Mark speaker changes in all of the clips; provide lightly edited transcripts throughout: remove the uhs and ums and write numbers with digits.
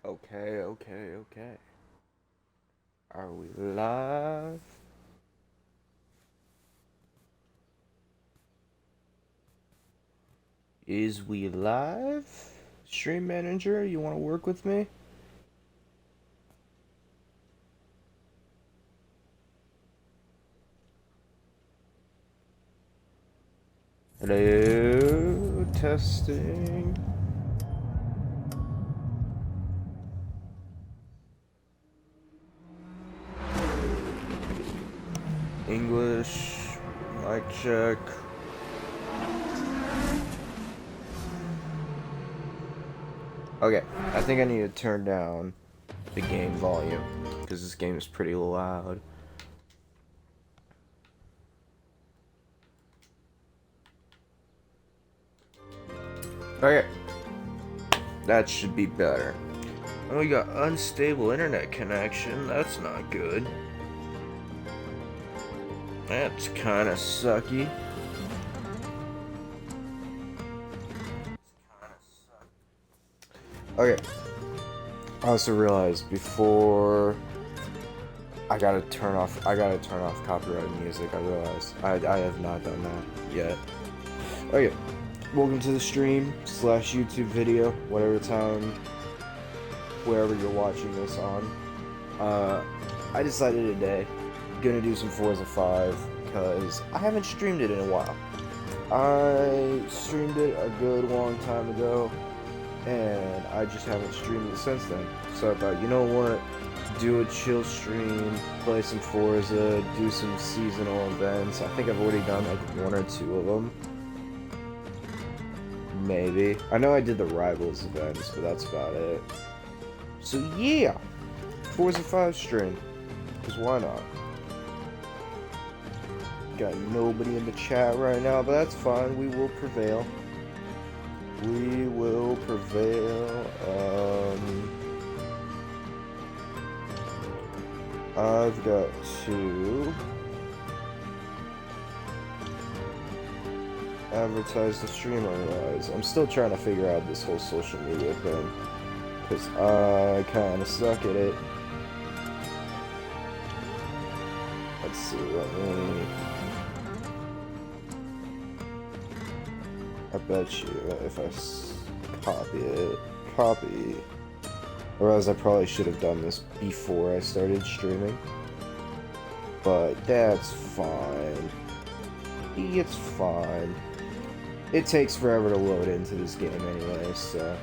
Speaker 1: Okay, okay, okay. Are we live? Is we live? Stream manager, you want to work with me? Hello, testing. English, mic check. Okay, I think I need to turn down the game volume because this game is pretty loud. Okay, that should be better. Oh, we got unstable internet connection. That's not good. That's kind of sucky. Okay. I also realized before I gotta turn off copyrighted music. I realized I have not done that yet. Okay. Welcome to the stream slash YouTube video, whatever time, wherever you're watching this on. I decided today, gonna do some Forza 5 because I haven't streamed it in a while. I streamed it a good long time ago, and I just haven't streamed it since then. So I thought, you know what? Do a chill stream, play some Forza, do some seasonal events. I think I've already done like one or two of them. Maybe. I know I did the Rivals events, but that's about it. So yeah, Forza 5 stream. Because why not? Got nobody in the chat right now, but that's fine. We will prevail. We will prevail. I've got to advertise the stream otherwise. I'm still trying to figure out this whole social media thing. Because I kind of suck at it. Let's see, let me... I bet you if I copy. Whereas I probably should have done this before I started streaming. But that's fine. It's fine. It takes forever to load into this game anyway, so...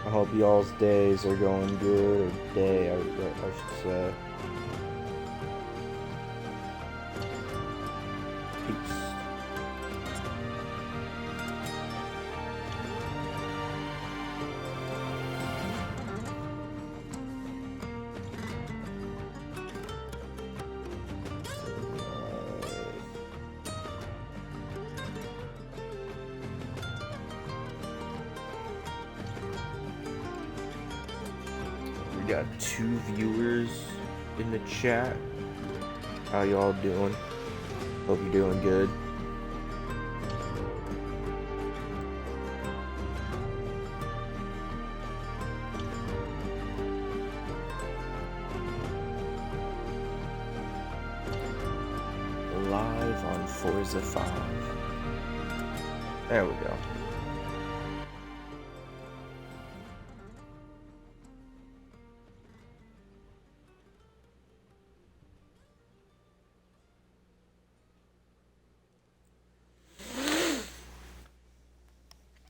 Speaker 1: I hope y'all's days are going good, or day, I should say. Peace. We got 2 viewers in the chat. How y'all doing? Hope you're doing good. Live on Forza 5. There we go.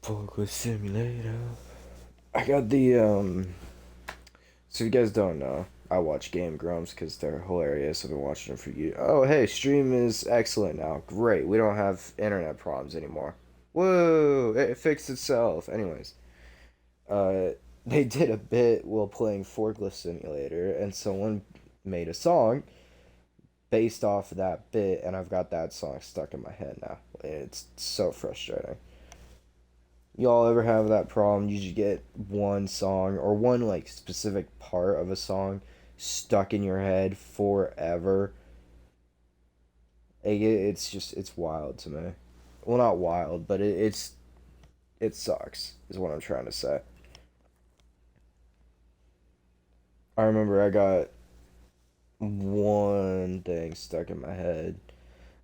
Speaker 1: Forza Simulator. I got the, so if you guys don't know, I watch Game Grumps because they're hilarious. I've been watching them for you. Oh, hey, stream is excellent now. Great. We don't have internet problems anymore. Whoa, it fixed itself. Anyways, uh, they did a bit while playing Forklift Simulator, and someone made a song based off of that bit, and I've got that song stuck in my head now. It's so frustrating. Y'all ever have that problem? You just get one song or one like specific part of a song stuck in your head forever. It's just it's wild to me. Well, not wild, but it sucks. Is what I'm trying to say. I remember I got one thing stuck in my head.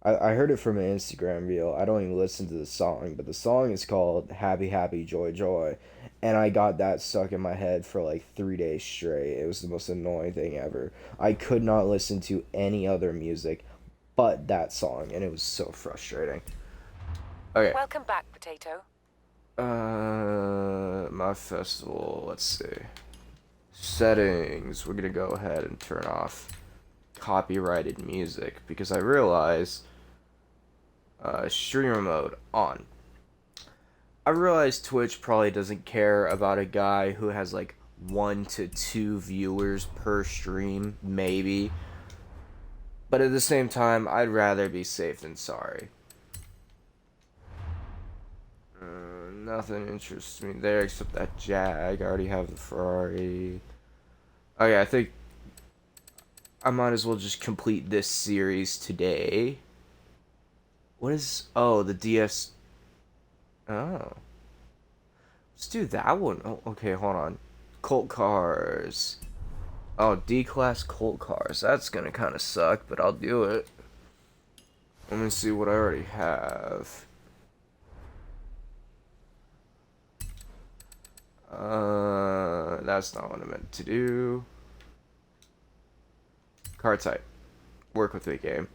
Speaker 1: I heard it from an Instagram reel. I don't even listen to the song, but the song is called Happy Happy Joy Joy. And I got that stuck in my head for like 3 days straight. It was the most annoying thing ever. I could not listen to any other music but that song, and it was so frustrating. Okay.
Speaker 2: Welcome back, Potato.
Speaker 1: My festival, let's see. Settings, we're gonna go ahead and turn off copyrighted music because I realize streamer mode on. I realize Twitch probably doesn't care about a guy who has like 1 to 2 viewers per stream, maybe. But at the same time, I'd rather be safe than sorry. Nothing interests me there except that Jag. I already have the Ferrari. Okay, I think I might as well just complete this series today. What is... Oh, the DS... Oh. Let's do that one. Oh, okay, hold on. Colt cars. Oh, D-class Colt cars. That's gonna kind of suck, but I'll do it. Let me see what I already have. That's not what I meant to do. Car type. Work with the game.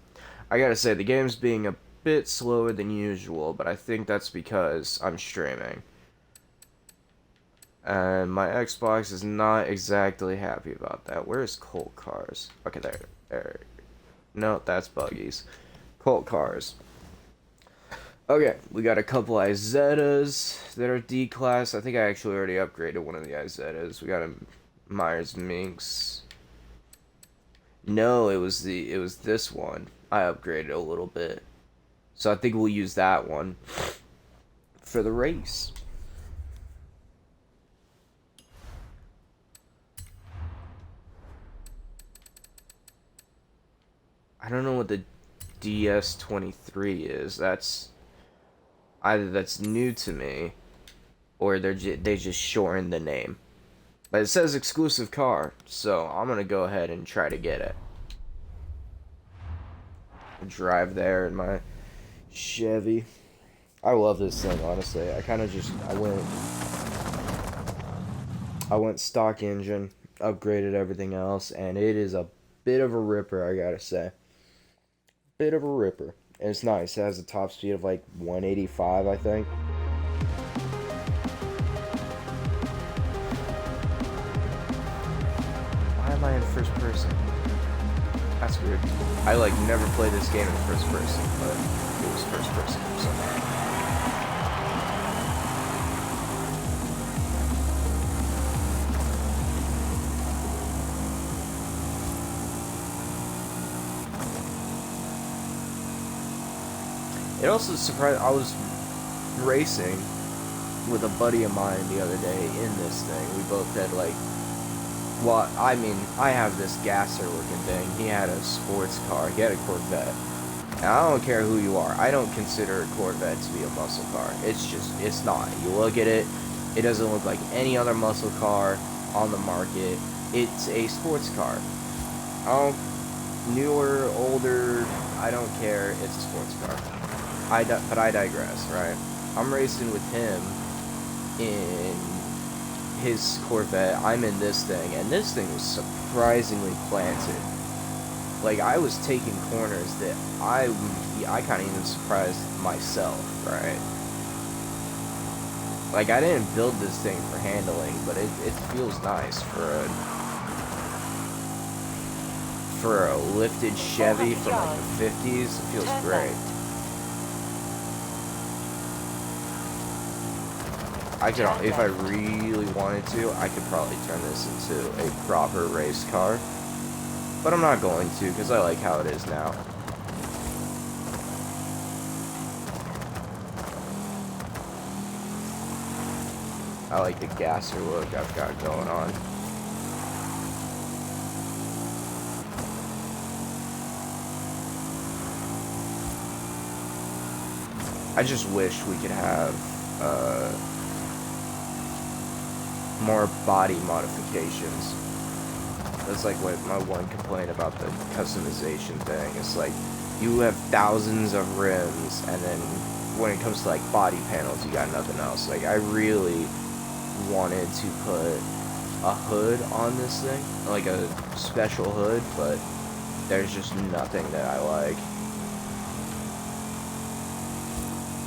Speaker 1: I gotta say, the game's being a bit slower than usual, but I think that's because I'm streaming. And my Xbox is not exactly happy about that. Where's Colt cars? Okay, there. No, that's buggies. Colt cars. Okay, we got a couple Izettas that are D-class. I think I actually already upgraded one of the Izettas. We got a Myers Minx. No, it was this one. I upgraded a little bit. So I think we'll use that one for the race. I don't know what the DS23 is. That's either that's new to me, or they just shortened the name. But it says exclusive car, so I'm gonna go ahead and try to get it. Drive there in my Chevy. I love this thing, honestly. I went stock engine, upgraded everything else, and it is a bit of a ripper, I gotta say. Bit of a ripper. And it's nice. It has a top speed of like 185, I think. Why am I in first person? That's weird. I like never played this game in first person, but it was first person somehow. It also surprised. I was racing with a buddy of mine the other day in this thing. We both had like, well, I mean, I have this gasser looking thing. He had a sports car. He had a Corvette. And I don't care who you are. I don't consider a Corvette to be a muscle car. It's not. You look at it, it doesn't look like any other muscle car on the market. It's a sports car. Newer, older, I don't care. It's a sports car. But I digress, right? I'm racing with him in his Corvette. I'm in this thing, and this thing was surprisingly planted. Like, I was taking corners that I kind of even surprised myself, right? Like, I didn't build this thing for handling, but it feels nice for a lifted Chevy from like the 50s. It feels great. I could, if I really wanted to, I could probably turn this into a proper race car. But I'm not going to, because I like how it is now. I like the gasser look I've got going on. I just wish we could have more body modifications. That's like what my one complaint about the customization thing is, like, you have thousands of rims, and then when it comes to like body panels, you got nothing else. Like, I really wanted to put a hood on this thing, like a special hood, but there's just nothing that I like.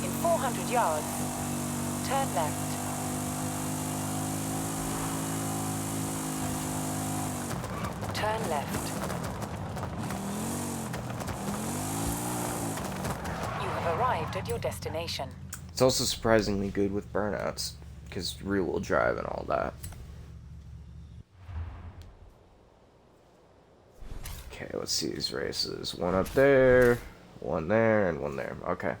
Speaker 2: In 400 yards, turn left. Turn left. You have arrived at your destination.
Speaker 1: It's also surprisingly good with burnouts, because rear-wheel drive and all that. Okay, let's see these races. One up there, one there, and one there. Okay.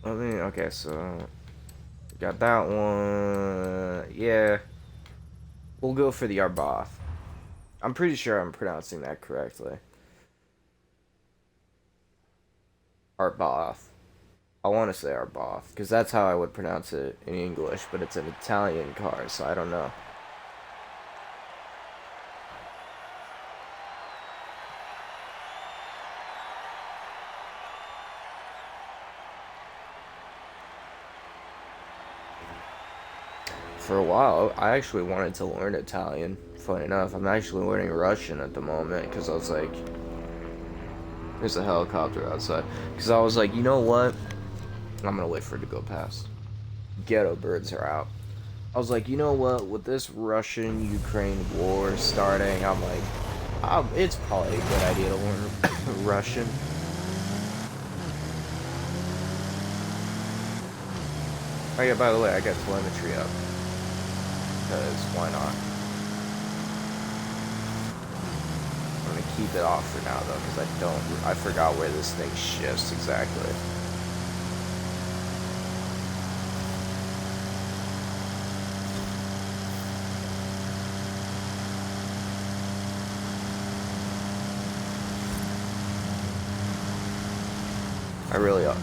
Speaker 1: Okay, so got that one. Yeah. We'll go for the Arbath. I'm pretty sure I'm pronouncing that correctly. Arbath. I want to say Arbath, because that's how I would pronounce it in English, but it's an Italian car, so I don't know. For a while, I actually wanted to learn Italian. Funny enough, I'm actually learning Russian at the moment, because I was like... There's a helicopter outside. Because I was like, you know what? I'm going to wait for it to go past. Ghetto birds are out. I was like, you know what? With this Russian-Ukraine war starting, I'm like, it's probably a good idea to learn Russian. Oh yeah, by the way, I got telemetry up. Because why not? I'm gonna keep it off for now though, because I forgot where this thing shifts exactly.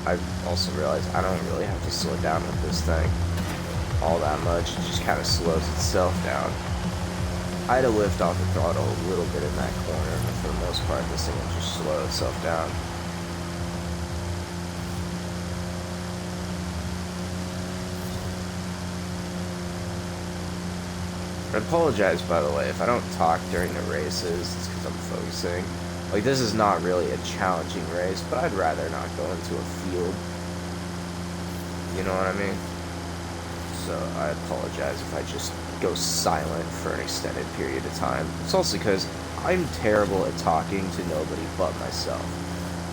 Speaker 1: I also realized I don't really have to slow down with this thing all that much. It just kind of slows itself down. I had to lift off the throttle a little bit in that corner, but for the most part, this thing will just slow itself down. I apologize, by the way, if I don't talk during the races. It's because I'm focusing. Like, this is not really a challenging race, but I'd rather not go into a field. You know what I mean? So I apologize if I just go silent for an extended period of time. It's also because I'm terrible at talking to nobody but myself,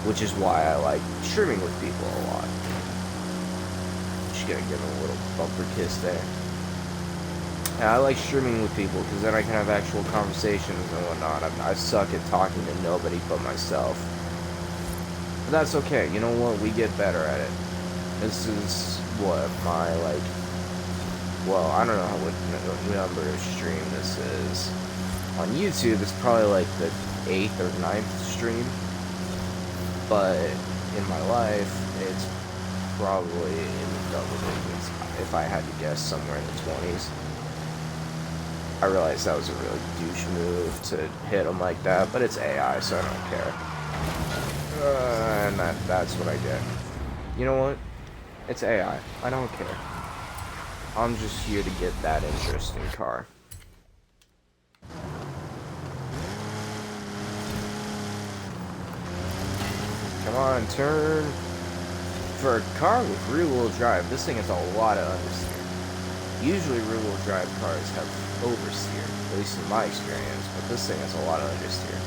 Speaker 1: which is why I like streaming with people a lot. Just gonna give him a little bumper kiss there. Yeah, I like streaming with people because then I can have actual conversations and whatnot. I suck at talking to nobody but myself. But that's okay. You know what? We get better at it. This is what my, like... Well, I don't know what number of stream this is. On YouTube, it's probably like the 8th or 9th stream. But in my life, it's probably in the double digits. If I had to guess, somewhere in the 20s. I realized that was a really douche move to hit him like that, but it's AI, so I don't care. And that's what I get. You know what? It's AI. I don't care. I'm just here to get that interesting car. Come on, turn. For a car with rear-wheel drive, this thing has a lot of understeer. Usually rear-wheel drive cars have oversteer, at least in my experience, but this thing has a lot of understeer.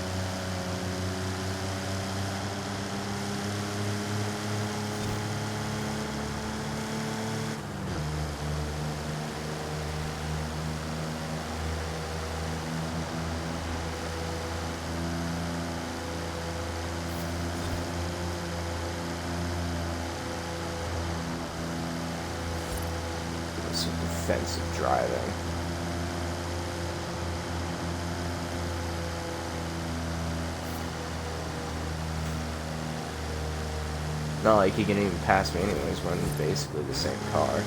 Speaker 1: Some defensive driving. Not like he can even pass me anyways, running basically the same car.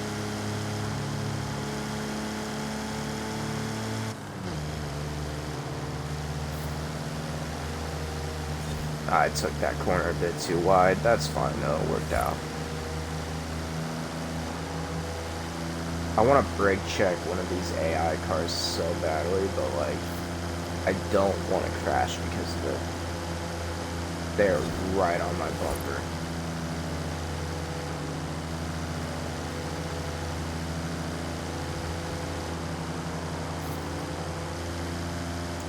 Speaker 1: I took that corner a bit too wide. That's fine though, it worked out. I want to brake check one of these AI cars so badly, but like, I don't want to crash because of it. They're right on my bumper.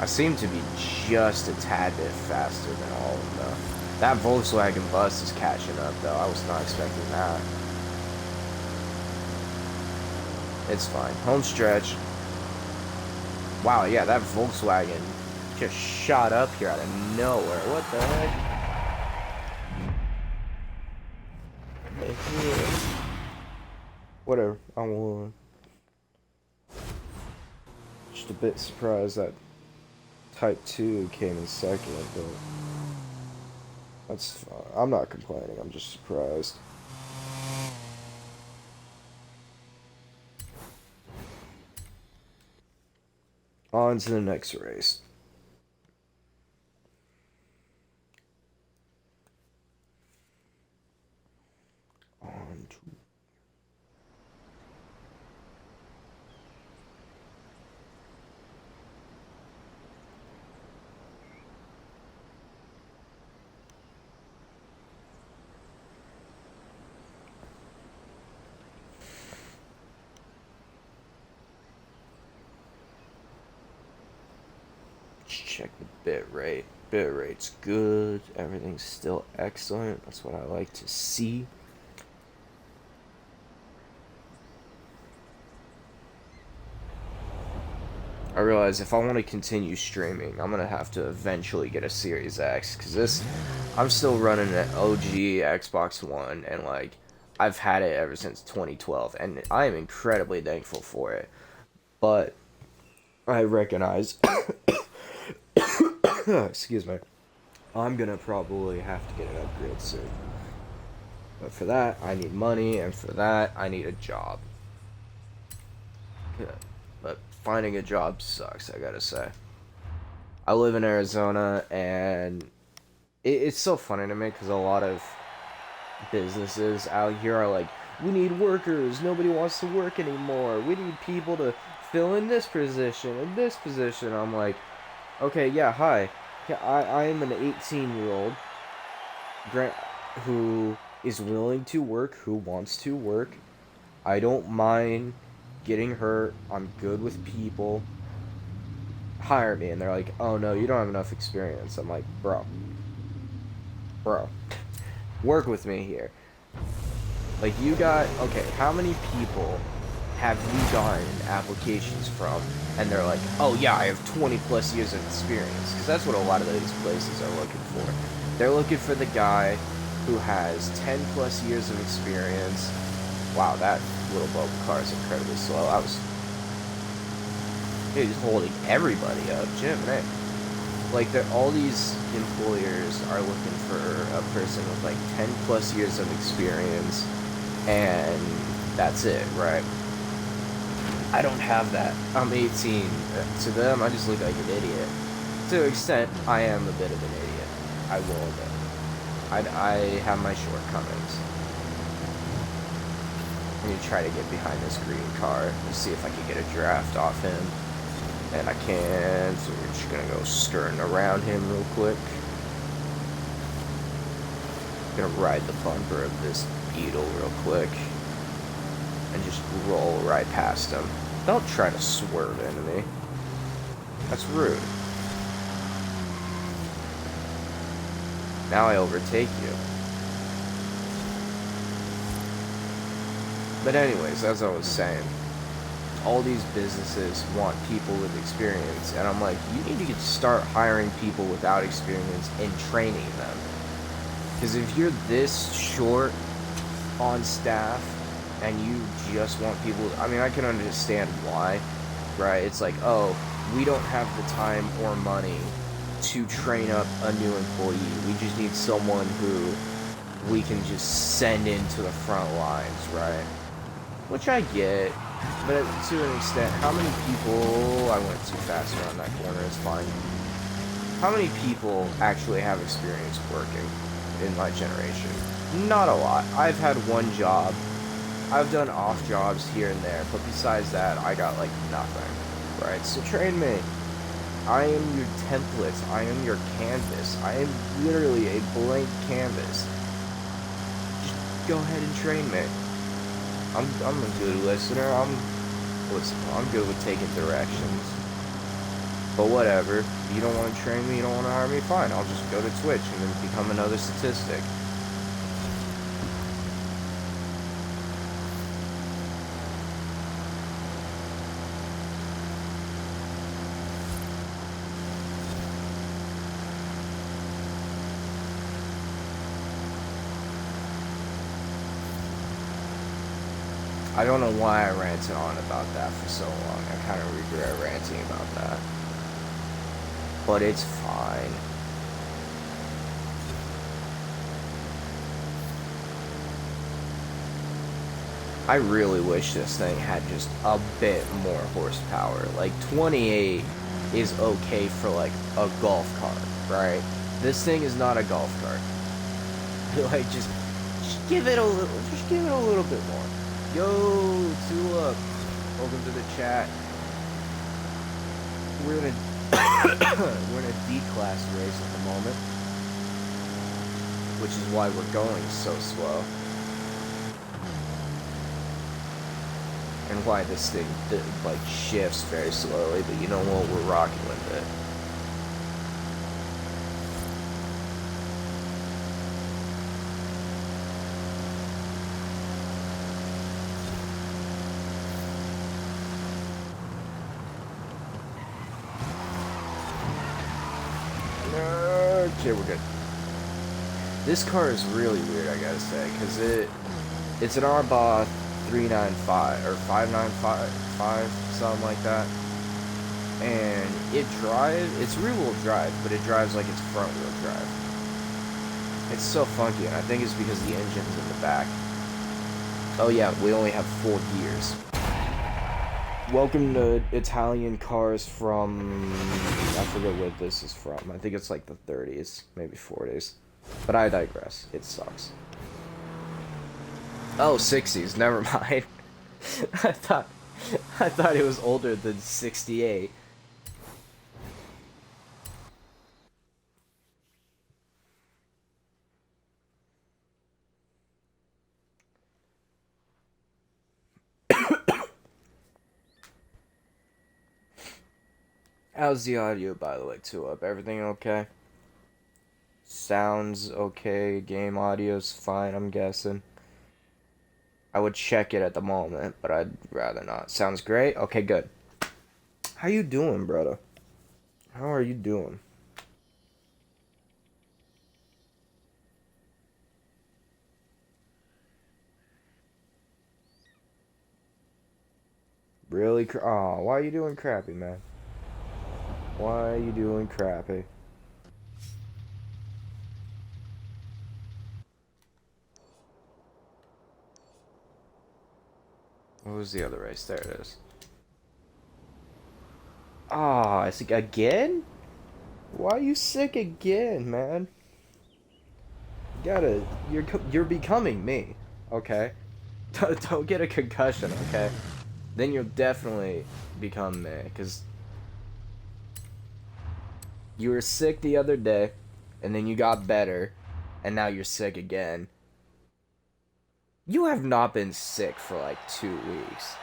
Speaker 1: I seem to be just a tad bit faster than all of them, though. That Volkswagen bus is catching up, though. I was not expecting that. It's fine. Home stretch. Wow, yeah, that Volkswagen just shot up here out of nowhere. What the heck? Whatever. I'm just a bit surprised that Type 2 came in second, but that's fine. I'm not complaining. I'm just surprised. On to the next race. On to... Check the bit rate. Bit rate's good. Everything's still excellent. That's what I like to see. I realize if I want to continue streaming, I'm gonna have to eventually get a Series X, because I'm still running an OG Xbox One, and like, I've had it ever since 2012, and I am incredibly thankful for it. But I recognize, excuse me, I'm gonna probably have to get an upgrade soon. But for that, I need money, and for that, I need a job. Yeah. But finding a job sucks, I gotta say. I live in Arizona, and it's so funny to me because a lot of businesses out here are like, we need workers, nobody wants to work anymore, we need people to fill in this position and this position. I'm like, okay, yeah, hi. Yeah, I am an 18-year-old who is willing to work, who wants to work. I don't mind getting hurt. I'm good with people. Hire me. And they're like, oh no, you don't have enough experience. I'm like, bro, work with me here. Like, you got, okay, how many people have you gotten applications from and they're like, oh yeah, I have 20 plus years of experience? Because that's what a lot of these places are looking for. They're looking for the guy who has 10 plus years of experience. Wow, that little bubble car is incredibly slow. He's holding everybody up, Jim, man. Like, all these employers are looking for a person with like 10 plus years of experience, and that's it, right? I don't have that. I'm 18. To them, I just look like an idiot. To an extent, I am a bit of an idiot. I will admit. I have my shortcomings. I'm gonna try to get behind this green car and see if I can get a draft off him. And I can, so we're just gonna go skirting around him real quick. Gonna ride the bumper of this Beetle real quick. And just roll right past him. Don't try to swerve into me. That's rude. Now I overtake you. But anyways, as I was saying, all these businesses want people with experience, and I'm like, you need to start hiring people without experience and training them. Because if you're this short on staff and you just want people, I mean, I can understand why, right? It's like, oh, we don't have the time or money to train up a new employee. We just need someone who we can just send into the front lines, right? Which I get, but to an extent, how many people... I went too fast around that corner, it's fine. How many people actually have experience working in my generation? Not a lot. I've had one job. I've done off jobs here and there, but besides that, I got like nothing, right? So train me. I am your template. I am your canvas. I am literally a blank canvas. Just go ahead and train me. I'm a good listener. I'm good with taking directions. But whatever. You don't want to train me, you don't want to hire me, fine. I'll just go to Twitch and then become another statistic. I don't know why I ranted on about that for so long. I kind of regret ranting about that. But it's fine. I really wish this thing had just a bit more horsepower. Like, 28 is okay for, like, a golf cart, right? This thing is not a golf cart. Like, just give it a little bit more. Yo, Tulip, welcome to the chat. We're in a D-class race at the moment, which is why we're going so slow, and why this thing like shifts very slowly. But you know what? We're rocking with it. Okay, we're good. This car is really weird, I gotta say, because it's an Arbaugh 395 or 595, something like that. And it's rear-wheel drive, but it drives like it's front-wheel drive. It's so funky, and I think it's because the engine's in the back. Oh yeah, we only have 4 gears. Welcome to Italian cars from... I forget what this is from. I think it's like the 30s, maybe 40s. But I digress. It sucks. Oh, 60s. Never mind. I thought it was older than 68. How's the audio, by the way, too? Up? Everything okay? Sounds okay. Game audio's fine, I'm guessing. I would check it at the moment, but I'd rather not. Sounds great? Okay, good. How you doing, brother? How are you doing? Really? Aw, why are you doing crappy, man? Why are you doing crappy? What was the other race? There it is. Ah, it's like again? Why are you sick again, man? You're becoming me, okay? Don't get a concussion, okay? Then you'll definitely become me, because you were sick the other day, and then you got better, and now you're sick again. You have not been sick for like 2 weeks.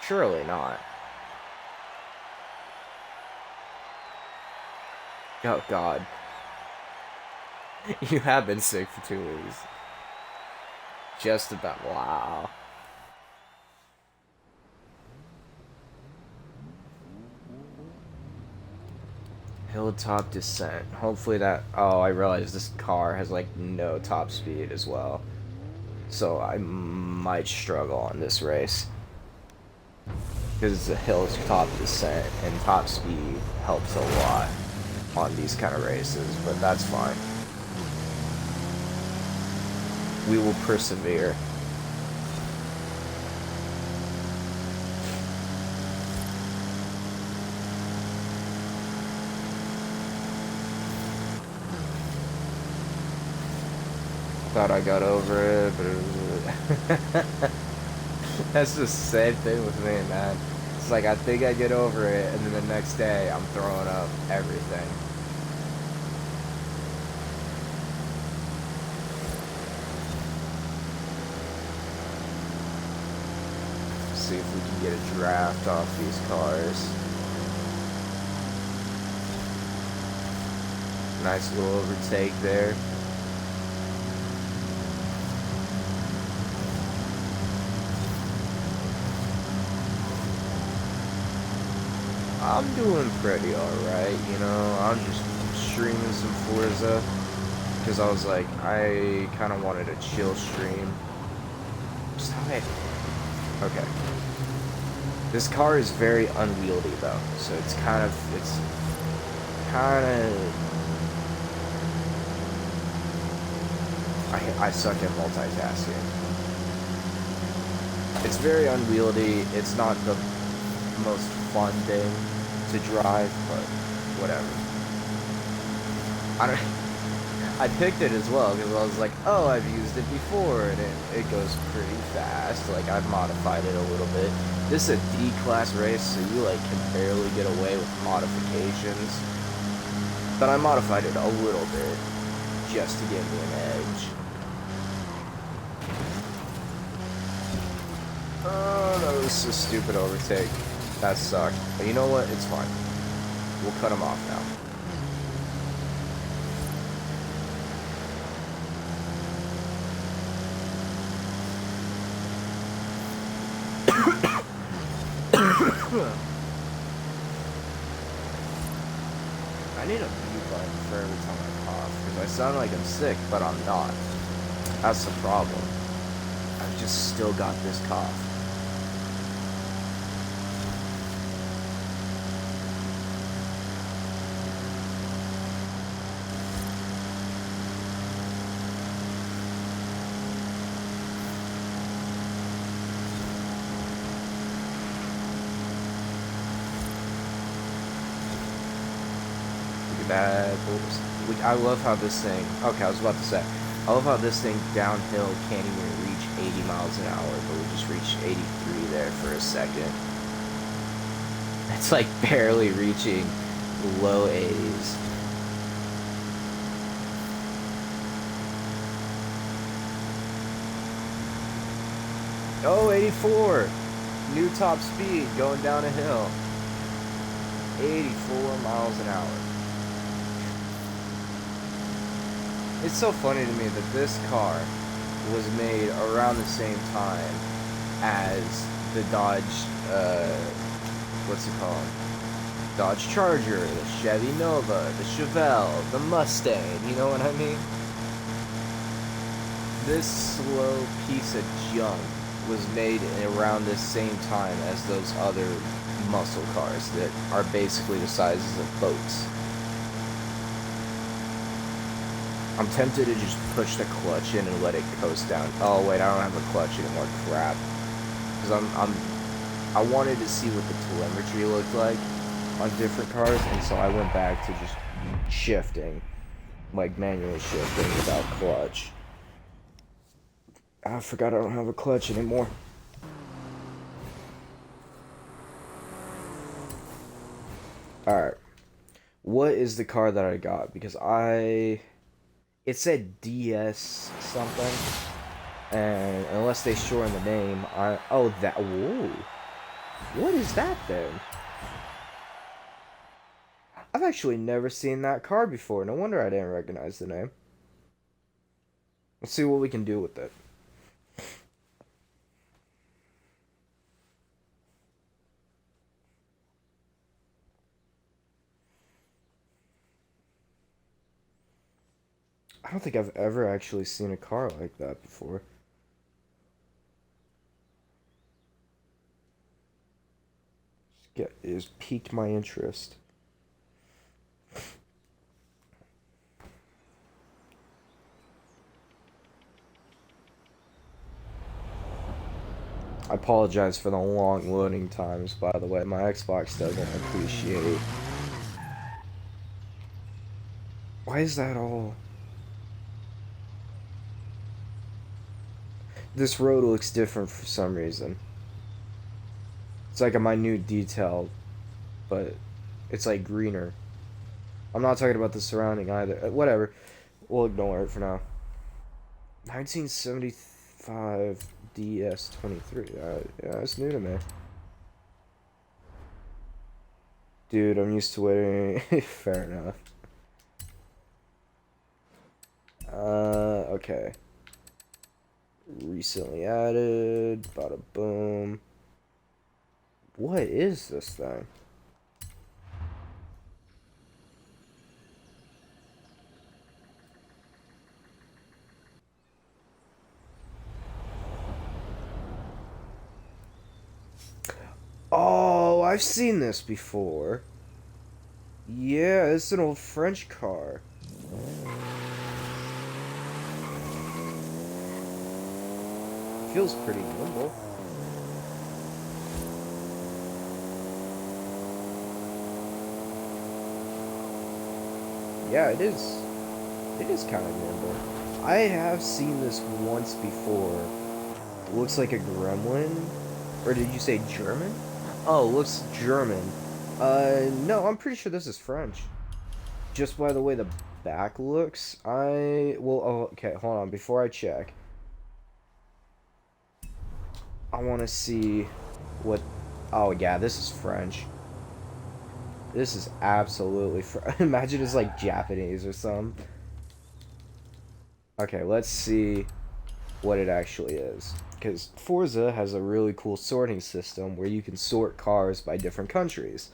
Speaker 1: Surely not. Oh god. You have been sick for 2 weeks. Just about. Wow. Hilltop descent. Hopefully that... Oh, I realize this car has like no top speed as well. So I might struggle on this race. Because it's a hilltop descent, and top speed helps a lot on these kind of races, but that's fine. We will persevere. Thought I got over it, but that's the same thing with me, man. It's like I think I get over it, and then the next day I'm throwing up everything. See if we can get a draft off these cars. Nice little overtake there. I'm doing pretty alright, you know. I'm just streaming some Forza because I was like, I kind of wanted a chill stream. Stop it. Okay. This car is very unwieldy though, so it's kind of I suck at multitasking. It's very unwieldy. It's not the most fun thing to drive, but whatever. I picked it as well because I was like, oh, I've used it before, and it goes pretty fast. Like, I've modified it a little bit. This is a D-class race, so you like can barely get away with modifications. But I modified it a little bit just to give me an edge. Oh, that was a stupid overtake. That sucked. But you know what? It's fine. We'll cut him off now. I need a mute button for every time I cough, because I sound like I'm sick, but I'm not. That's the problem. I've just still got this cough. Bad. I love how this thing. Okay, I was about to say. I love how this thing downhill can't even reach 80 miles an hour, but we just reached 83 there for a second. It's like barely reaching low 80s. Oh, 84! New top speed going down a hill. 84 miles an hour. It's so funny to me that this car was made around the same time as the Dodge, what's it called? Dodge Charger, the Chevy Nova, the Chevelle, the Mustang, you know what I mean? This slow piece of junk was made around the same time as those other muscle cars that are basically the sizes of boats. I'm tempted to just push the clutch in and let it coast down. Oh wait, I don't have a clutch anymore. Crap. Because I wanted to see what the telemetry looked like on different cars, and so I went back to just shifting, like manually shifting without clutch. I forgot I don't have a clutch anymore. Alright. What is the car that I got? Because it said DS something, and unless they shorten the name, whoa, what is that then? I've actually never seen that car before. No wonder I didn't recognize the name. Let's see what we can do with it. I don't think I've ever actually seen a car like that before. It's piqued my interest. I apologize for the long loading times, by the way. My Xbox doesn't appreciate. Why is that all? This road looks different for some reason. It's like a minute detail, but it's like greener. I'm not talking about the surrounding either. Whatever. We'll ignore it for now. 1975 DS23. Yeah, that's new to me. Dude, I'm used to waiting. Fair enough. Okay. Recently added. Bada boom. What is this thing? Oh, I've seen this before. Yeah, it's an old French car. Feels pretty nimble. Yeah, it is. It is kind of nimble. I have seen this once before. It looks like a gremlin. Or did you say German? Oh, it looks German. No, I'm pretty sure this is French. Just by the way the back looks, oh, okay, hold on, before I check. I want to see what, oh yeah, this is French. This is absolutely imagine it's like Japanese or something. Okay, let's see what it actually is. Because Forza has a really cool sorting system where you can sort cars by different countries.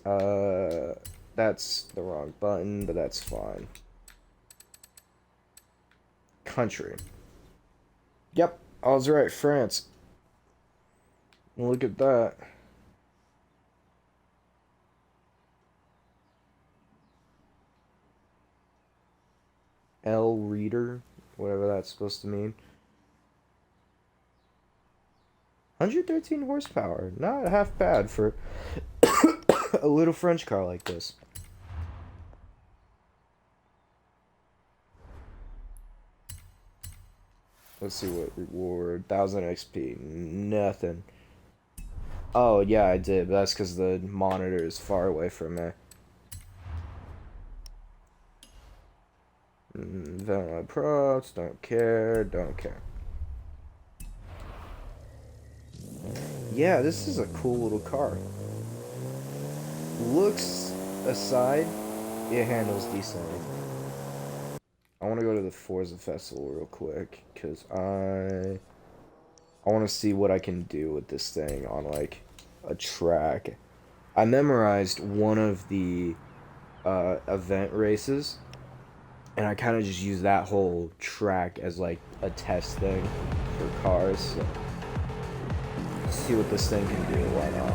Speaker 1: That's the wrong button, but that's fine. Country. Yep, I was right, France. Look at that. L reader, whatever that's supposed to mean. 113 horsepower, not half bad for a little French car like this. Let's see what reward. 1000 XP. Nothing. Oh, yeah, I did, but that's because the monitor is far away from me. Vanilla props, don't care, don't care. Yeah, this is a cool little car. Looks aside, it handles decently. I want to go to the Forza Festival real quick, because I want to see what I can do with this thing on, like, a track. I memorized one of the event races, and I kind of just use that whole track as like a test thing for cars. So, see what this thing can do. Why not?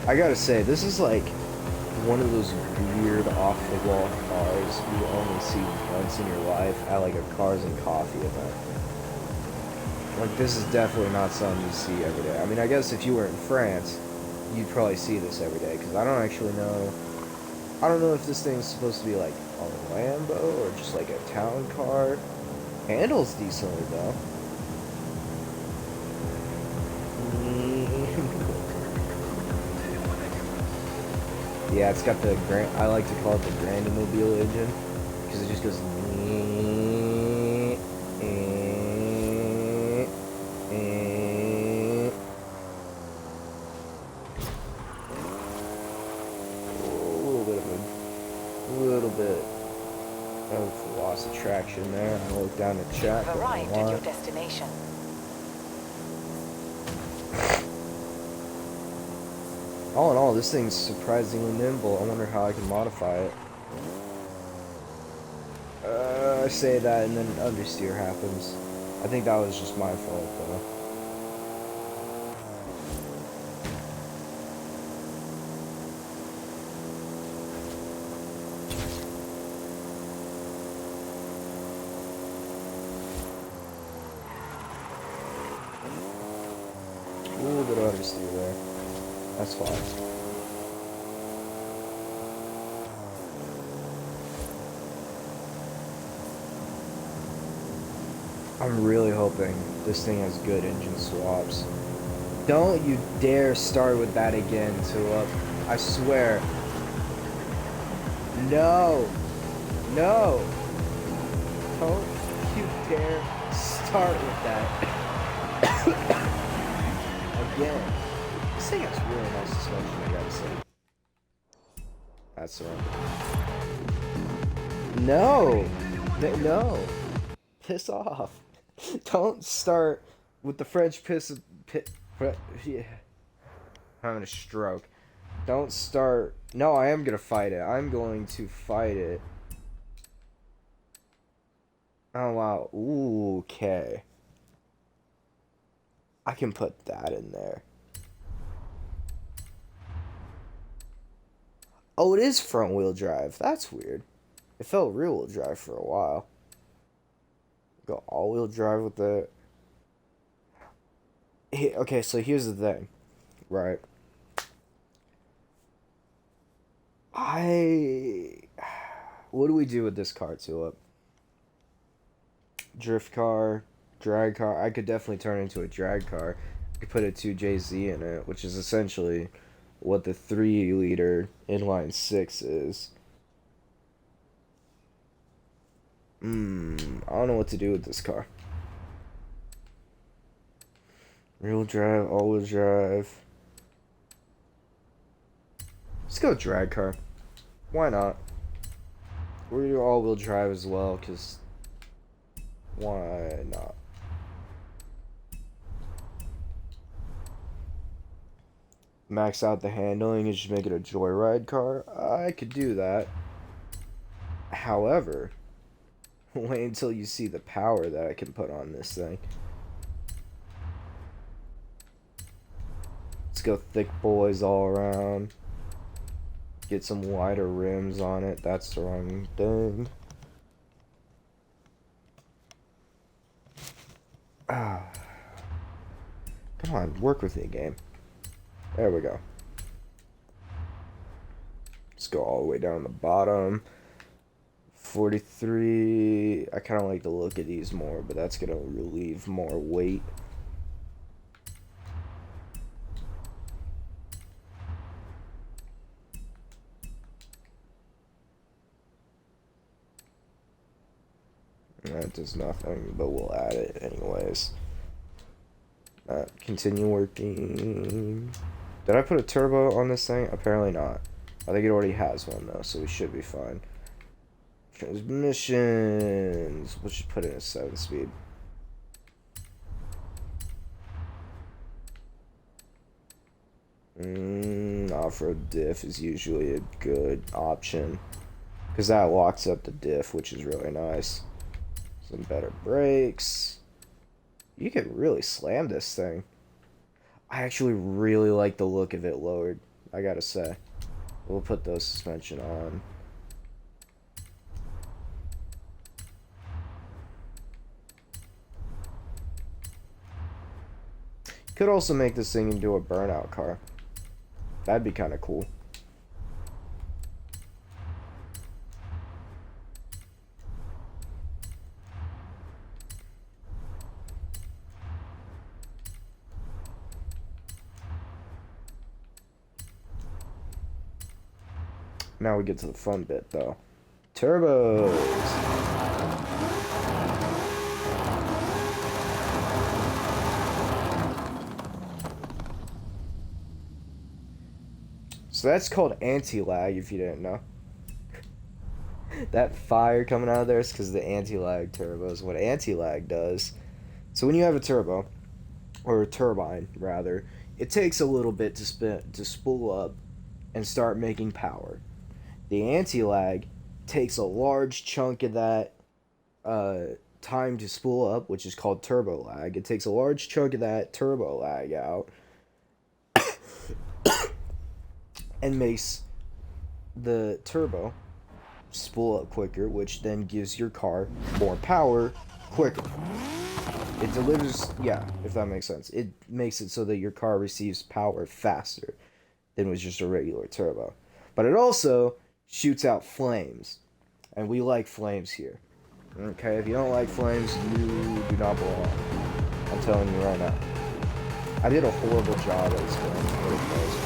Speaker 1: I gotta say, this is like one of those weird off-the-wall cars you only see once in your life at like a Cars and Coffee event. Like, this is definitely not something you see every day. I mean, I guess if you were in France, you'd probably see this every day, because I don't actually know. I don't know if this thing's supposed to be like a Lambo or just like a town car. Handles decently though. Yeah, it's got the I like to call it the Grandmobile engine, because it just goes. Lost of traction there. I look down the chat.
Speaker 2: You've arrived at your destination.
Speaker 1: All in all, this thing's surprisingly nimble. I wonder how I can modify it. I say that and then understeer happens. I think that was just my fault though. That's fine. I'm really hoping this thing has good engine swaps. Don't you dare start with that again, Tulip. I swear. No. No. Don't you dare start with that. Again. This thing has really nice suspension, I gotta say. That's the one. No. No. Piss off. Don't start with the French yeah. I'm having a stroke. Don't start. No, I am gonna fight it. I'm going to fight it. Oh, wow. Ooh, okay. I can put that in there. Oh, it is front wheel drive. That's weird. It felt rear wheel drive for a while. Go all wheel drive with the. Okay, so here's the thing, right? What do we do with this car, Tulip? Drift car, drag car. I could definitely turn it into a drag car. I could put a 2JZ in it, which is essentially what the 3-liter inline 6 is. I don't know what to do with this car. Rear drive, all-wheel drive. Let's go drag car. Why not? We're gonna do all-wheel drive as well, because why not? Max out the handling and just make it a joyride car. I could do that. However, wait until you see the power that I can put on this thing. Let's go thick boys all around. Get some wider rims on it. That's the wrong thing. Ah. Come on, work with me, game. There we go. Let's go all the way down the bottom. 43. I kind of like the look of these more, but that's going to relieve more weight. That does nothing, but we'll add it anyways. Continue working. Did I put a turbo on this thing? Apparently not. I think it already has one though, so we should be fine. Transmissions. We'll just put it in a 7-speed. Off-road diff is usually a good option, because that locks up the diff, which is really nice. Some better brakes. You can really slam this thing. I actually really like the look of it lowered, I gotta say. We'll put those suspension on. Could also make this thing into a burnout car. That'd be kind of cool. Now we get to the fun bit, though. Turbos! So that's called anti-lag, if you didn't know. That fire coming out of there is because of the anti-lag turbos. What anti-lag does... So when you have a turbo, or a turbine, rather, it takes a little bit to spool up and start making power. The anti-lag takes a large chunk of that time to spool up, which is called turbo lag. It takes a large chunk of that turbo lag out and makes the turbo spool up quicker, which then gives your car more power quicker. It delivers, yeah, if that makes sense. It makes it so that your car receives power faster. than with just a regular turbo. But it also shoots out flames, and we like flames here. Okay, if you don't like flames, you do not belong. I'm telling you right now. I did a horrible job at explaining what it was.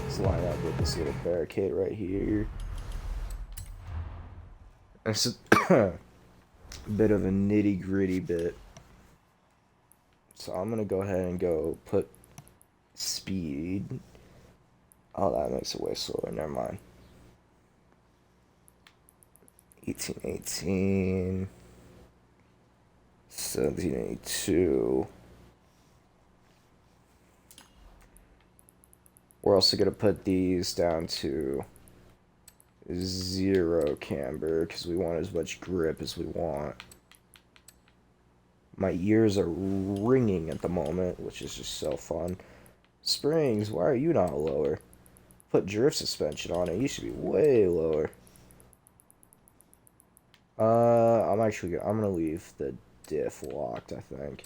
Speaker 1: Let's line up with this little barricade right here. It's a bit of a nitty-gritty bit. So I'm gonna go ahead and go put speed. Oh, that makes it way slower. Never mind. 1818. 1782. We're also gonna put these down to 0 camber because we want as much grip as we want. My ears are ringing at the moment, which is just so fun. Springs, why are you not lower? Put drift suspension on it. You should be way lower. I'm gonna leave the diff locked, I think.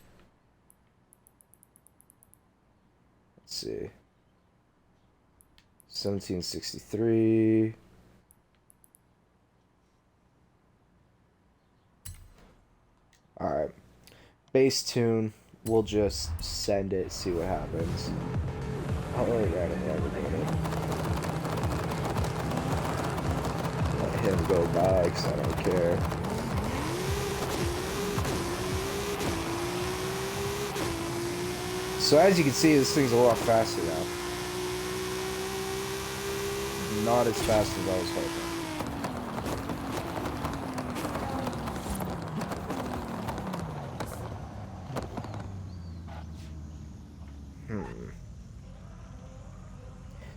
Speaker 1: Let's see. 1763. Alright. Bass tune. We'll just send it, see what happens. Oh, yeah, let him go by because I don't care. So as you can see, this thing's a lot faster now. Not as fast as I was hoping.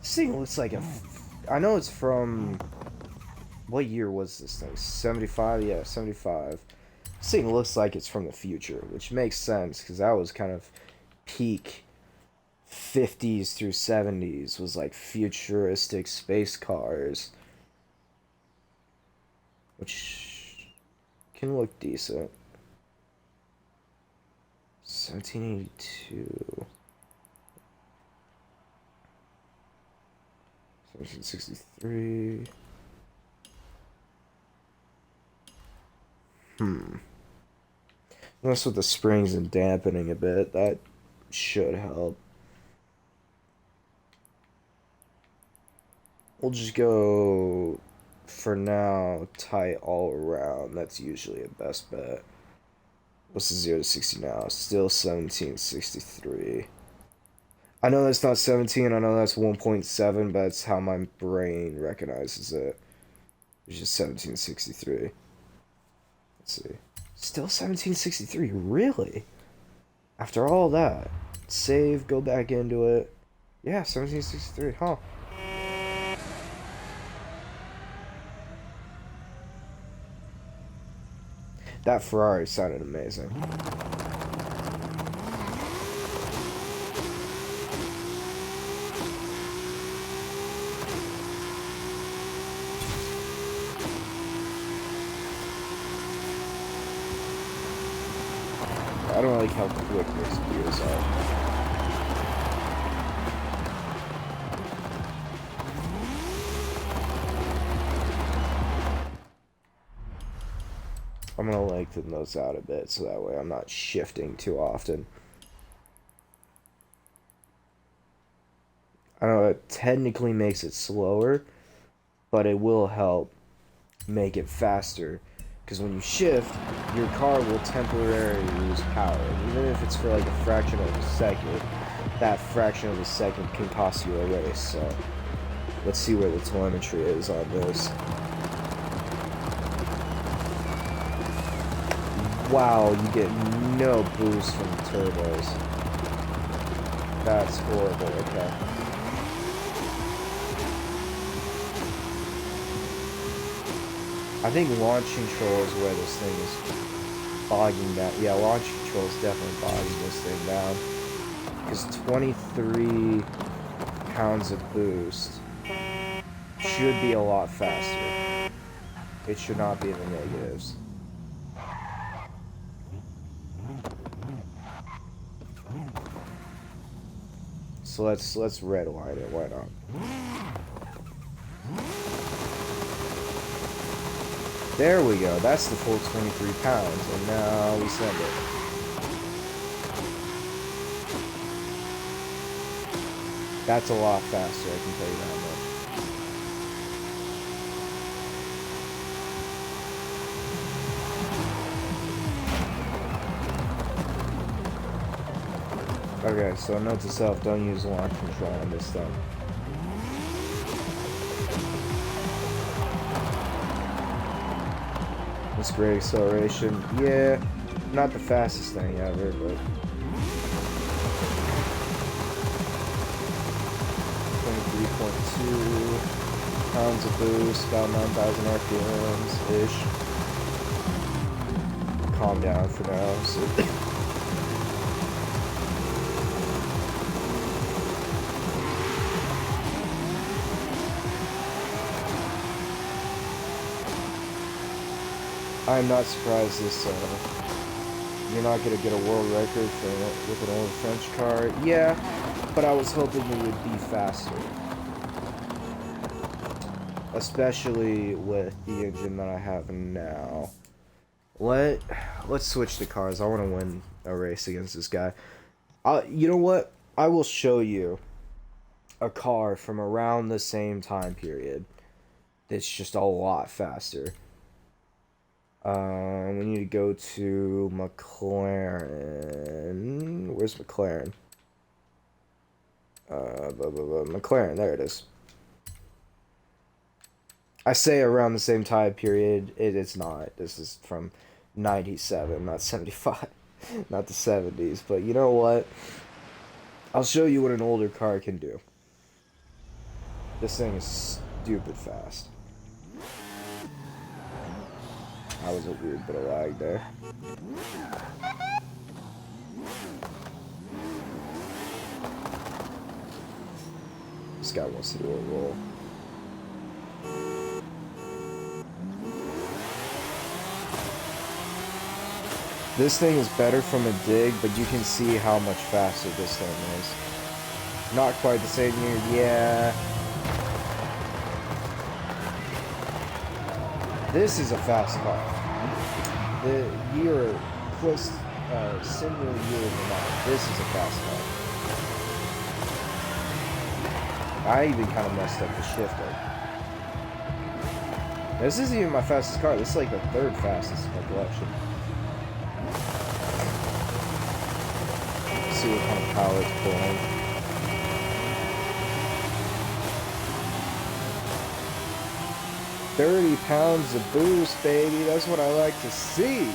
Speaker 1: This thing looks like I know it's from... What year was this thing? 75? Yeah, 75. This thing looks like it's from the future, which makes sense, because that was kind of peak 50s through 70s, was like futuristic space cars. Which can look decent. 1782... 1763. Mess with the springs and dampening a bit. That should help. We'll just go, for now, tight all around. That's usually a best bet. What's the 0 to 60 now? Still 1763. I know that's not 17, I know that's 1.7, but that's how my brain recognizes it. It's just 1763. Let's see. Still 1763, really? After all that. Save, go back into it. Yeah, 1763, huh? That Ferrari sounded amazing. I don't like how quick this gears are. I'm gonna lengthen those out a bit so that way I'm not shifting too often. I know it technically makes it slower, but it will help make it faster. Because when you shift, your car will temporarily lose power. Even if it's for like a fraction of a second, that fraction of a second can cost you a race. So let's see where the telemetry is on this. Wow, you get no boost from the turbos. That's horrible, okay. I think launch control is where this thing is bogging down. Yeah, launch control is definitely bogging this thing down. Because 23 pounds of boost should be a lot faster. It should not be in the negatives. So let's redline it. Why not? There we go. That's the full 23 pounds, and now we send it. That's a lot faster, I can tell you that much. Okay, so note to self, don't use launch control on this stuff. It's great acceleration. Yeah, not the fastest thing ever, but 23.2 pounds of boost, about 9,000 RPMs-ish. Calm down for now. So I'm not surprised this, you're not going to get a world record with an old French car. Yeah, but I was hoping it would be faster. Especially with the engine that I have now. Let's switch to cars. I want to win a race against this guy. You know what? I will show you a car from around the same time period that's just a lot faster. We need to go to McLaren. Where's McLaren? McLaren, there it is. I say around the same time period. It's not. This is from 97, not 75. Not the 70s. But you know what? I'll show you what an older car can do. This thing is stupid fast. That was a weird bit of lag there. This guy wants to do a roll. This thing is better from a dig, but you can see how much faster this thing is. Not quite the same year, yeah. This is a fast car. The year, close, similar year than mine. This is a fast car. I even kind of messed up the shifting. This isn't even my fastest car. This is like the third fastest in my collection. Let's see what kind of power it's pulling. $30 pounds of boost, baby. That's what I like to see.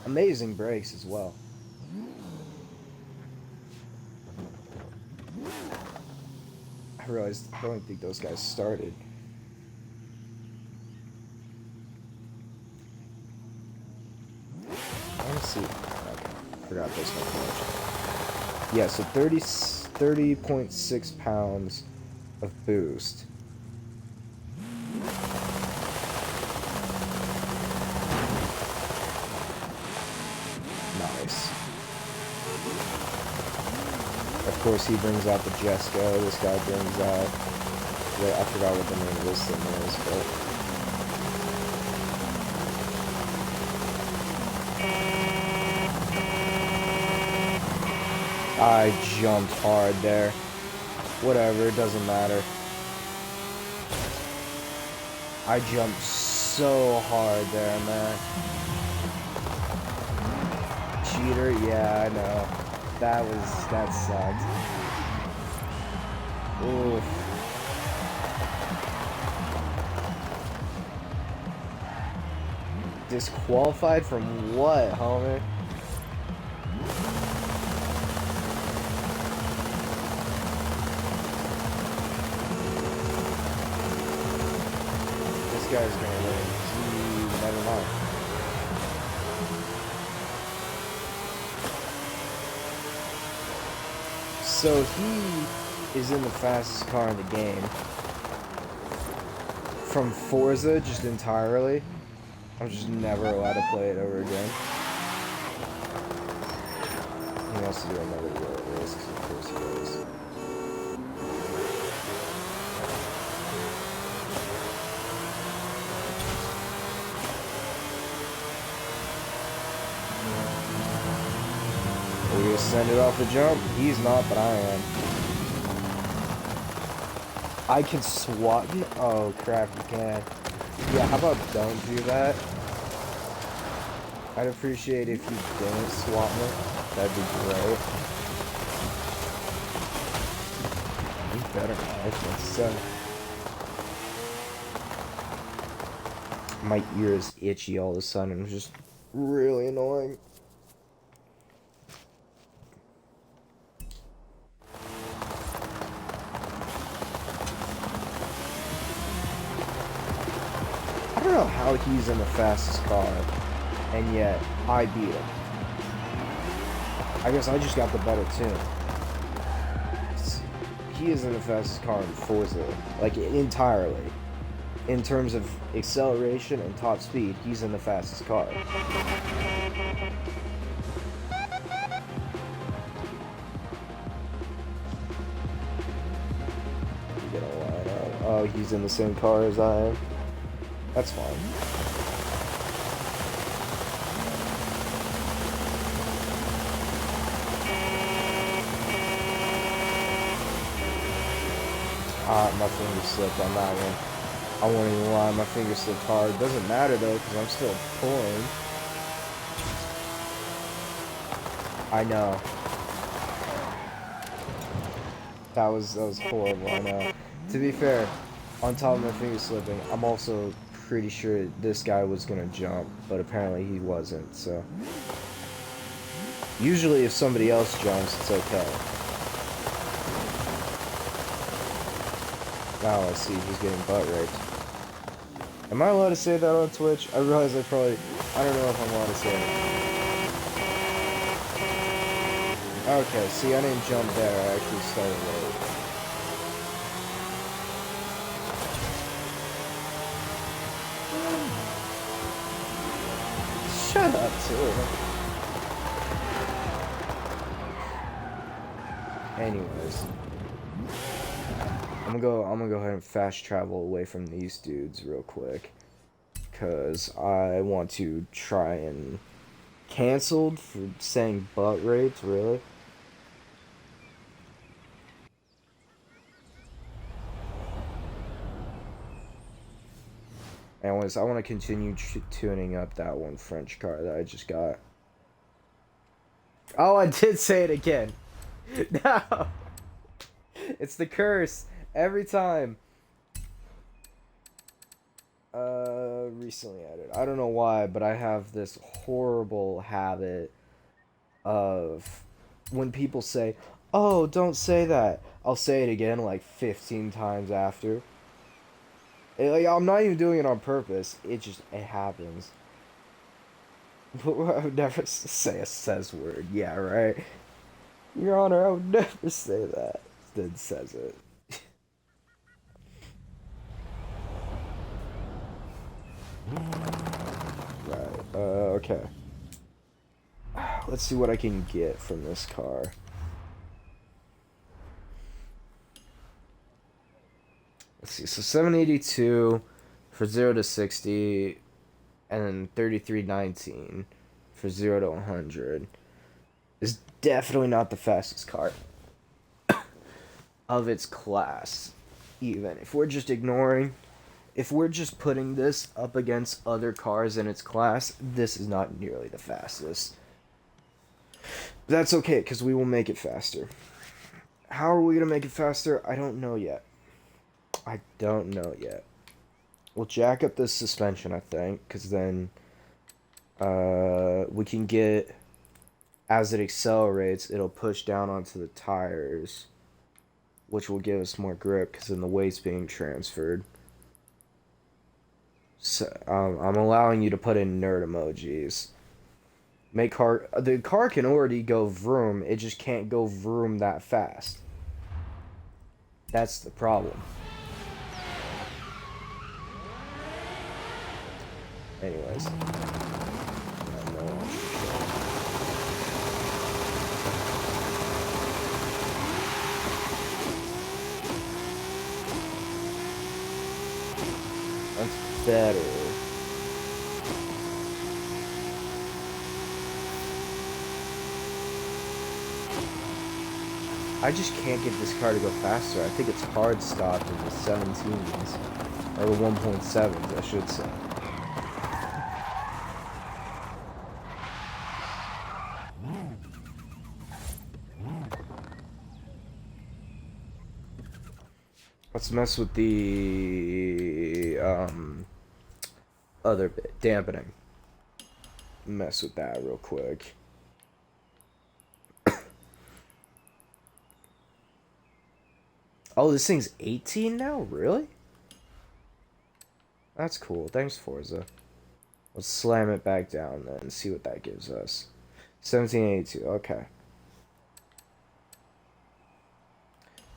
Speaker 1: Amazing brakes as well. I realized I don't think those guys started. I want to see. Okay. Forgot those much. Yeah, so 30.6 pounds of boost. Nice. Of course, he brings out the Jesco. This guy brings out... Wait, I forgot what the name of this thing is, but... I jumped hard there. Whatever, it doesn't matter. I jumped so hard there, man. Cheater? Yeah, I know. That sucked. Oof. Disqualified from what, homie? This guy's gonna win. Never mind. So he is in the fastest car in the game. From Forza, just entirely. I'm just never allowed to play it over again. He wants to do another race, because of course he does. Are we gonna send it off the jump? He's not, but I am. I can swat. Oh crap, you can. Yeah, how about don't do that? I'd appreciate if you didn't swap me. That'd be great. You better not. My ear is itchy all of a sudden. It's just really annoying. I don't know how he's in the fastest car, and yet I beat him. I guess I just got the better tune. He is in the fastest car in Forza, like entirely. In terms of acceleration and top speed, he's in the fastest car. Oh, he's in the same car as I am. That's fine. My finger slipped on that one. I won't even lie, my finger slipped hard. Doesn't matter though, because I'm still pulling. I know. That was horrible, I know. To be fair, on top of my finger slipping, I'm also pretty sure this guy was gonna jump, but apparently he wasn't, so. Usually if somebody else jumps, it's okay. Now I see he's getting butt raped. Am I allowed to say that on Twitch? I realize I don't know if I'm allowed to say it. Okay, see, I didn't jump there, I actually started late. Shut up, too. Anyways. I'm gonna go ahead and fast travel away from these dudes real quick. Cause I want to try and canceled for saying butt rapes, really? Anyways, I want to continue tuning up that one French car that I just got. Oh, I did say it again. No! It's the curse. Every time. Recently added. I don't know why, but I have this horrible habit of when people say, "Oh, don't say that," I'll say it again like 15 times after. Like, I'm not even doing it on purpose. It happens. I would never say a says word. Yeah, right. Your Honor, I would never say that. Then says it. Right. Okay. Let's see what I can get from this car. Let's see. So 782 for 0 to 60, and then 3319 for 0 to 100 is definitely not the fastest car of its class. Even if we're just putting this up against other cars in its class, this is not nearly the fastest. But that's okay, because we will make it faster. How are we going to make it faster? I don't know yet. We'll jack up this suspension, I think, because then we can get, as it accelerates, it'll push down onto the tires, which will give us more grip, because then the weight's being transferred. So, I'm allowing you to put in nerd emojis. The car can already go vroom, it just can't go vroom that fast. That's the problem. Anyways. That's better. I just can't get this car to go faster. I think it's hard stopped in the 17s. Or the 1.7s, I should say. Let's mess with the other bit, dampening. Mess with that real quick. Oh, this thing's 18 now? Really? That's cool. Thanks, Forza. Let's slam it back down then and see what that gives us. 1782, okay.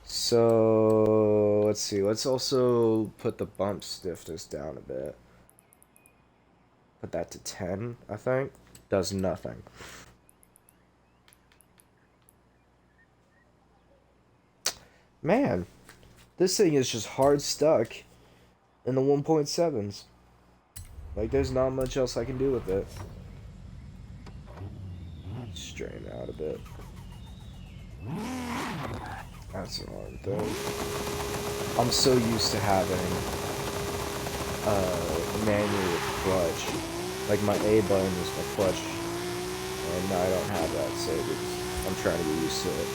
Speaker 1: So, let's see. Let's also put the bump stiffness down a bit. Put that to 10, I think. Does nothing. Man, this thing is just hard stuck in the 1.7s. Like, there's not much else I can do with it. Straighten out a bit. That's an arm thing. I'm so used to having manual clutch. Like, my A button is my clutch. And now I don't have that, so I'm trying to get used to it.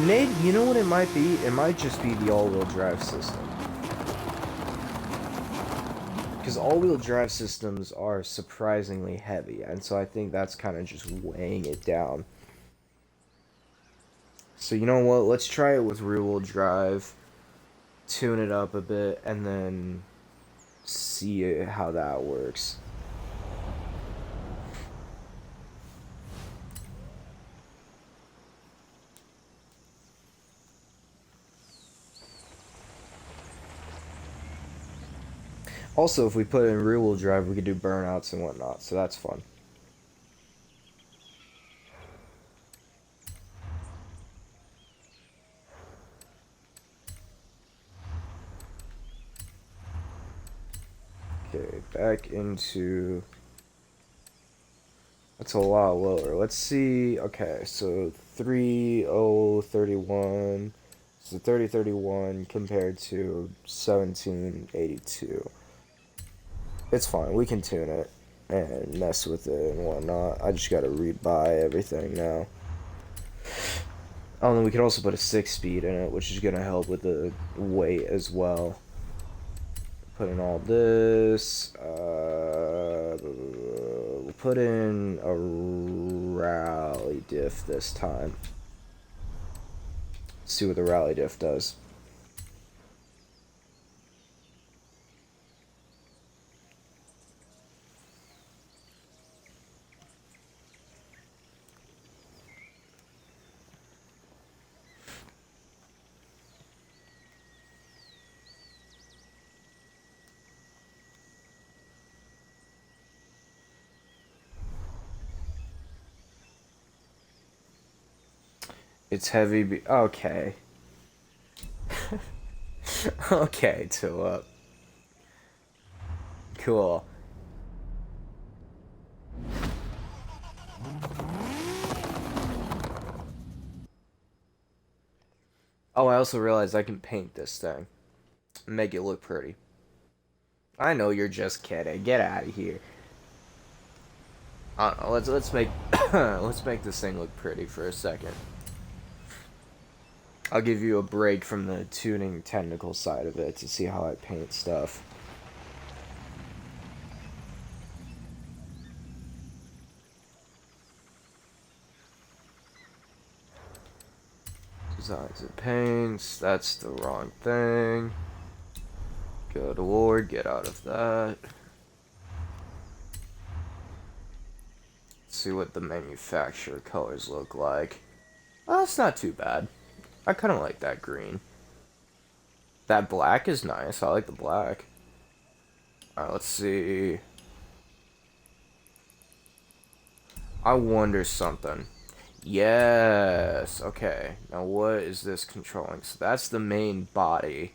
Speaker 1: Maybe, you know what it might be? It might just be the all-wheel drive system. Because all-wheel drive systems are surprisingly heavy, and so I think that's kind of just weighing it down. So you know what? Let's try it with rear-wheel drive, tune it up a bit, and then see how that works. Also, if we put it in rear-wheel drive, we could do burnouts and whatnot, so that's fun. Okay, back into... That's a lot lower. Let's see... Okay, so 3031... So 3031 compared to 1782. It's fine, we can tune it and mess with it and whatnot. I just gotta rebuy everything now. Oh, and then we can also put a 6-speed in it, which is gonna help with the weight as well. Put in all this. We'll put in a rally diff this time. See what the rally diff does. It's heavy. Okay. Okay, Tulip. Cool. Oh, I also realized I can paint this thing. Make it look pretty. I know you're just kidding. Get out of here. I don't know. Let's make let's make this thing look pretty for a second. I'll give you a break from the tuning technical side of it to see how I paint stuff. Designs and paints. That's the wrong thing. Good lord, get out of that. Let's see what the manufacturer colors look like. Oh, that's not too bad. I kind of like that green. That black is nice. I like the black. Alright, let's see. I wonder something. Yes. Okay. Now what is this controlling? So that's the main body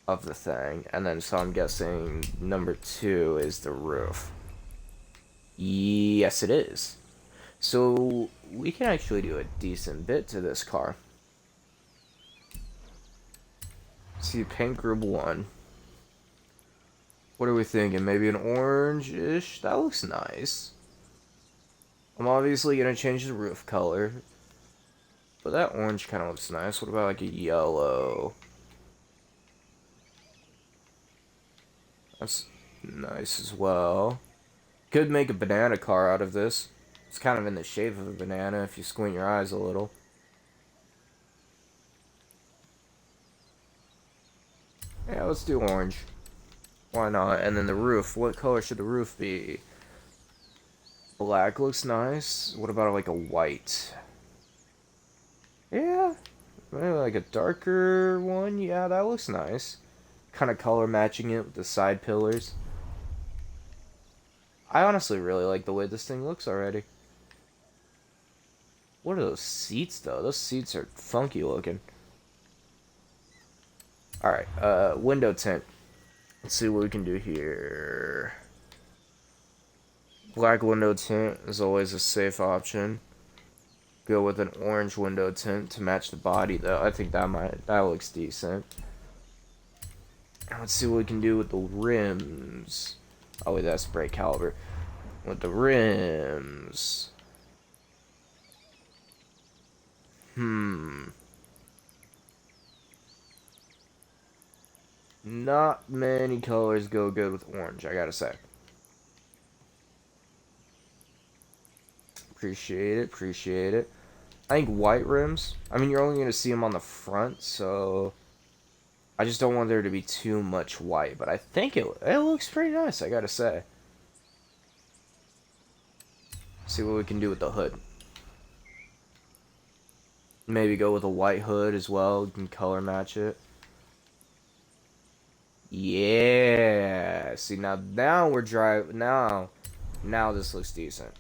Speaker 1: of the thing. And then so I'm guessing number 2 is the roof. Yes, it is. So we can actually do a decent bit to this car. See, paint group 1. What are we thinking? Maybe an orange-ish? That looks nice. I'm obviously going to change the roof color. But that orange kind of looks nice. What about like a yellow? That's nice as well. Could make a banana car out of this. It's kind of in the shape of a banana if you squint your eyes a little. Yeah, let's do orange. Why not? And then the roof. What color should the roof be? Black looks nice. What about like a white? Yeah. Maybe like a darker one. Yeah, that looks nice. Kind of color matching it with the side pillars. I honestly really like the way this thing looks already. What are those seats, though? Those seats are funky looking. Alright, window tint. Let's see what we can do here. Black window tint is always a safe option. Go with an orange window tint to match the body, though. I think that looks decent. Let's see what we can do with the rims. Oh, wait, that's brake caliber. With the rims. Not many colors go good with orange, I gotta say. Appreciate it, appreciate it. I think white rims, I mean, you're only gonna see them on the front, so I just don't want there to be too much white, but I think it looks pretty nice, I gotta say. See what we can do with the hood. Maybe go with a white hood as well, you can color match it. Yeah. See, now we're driving. Now this looks decent.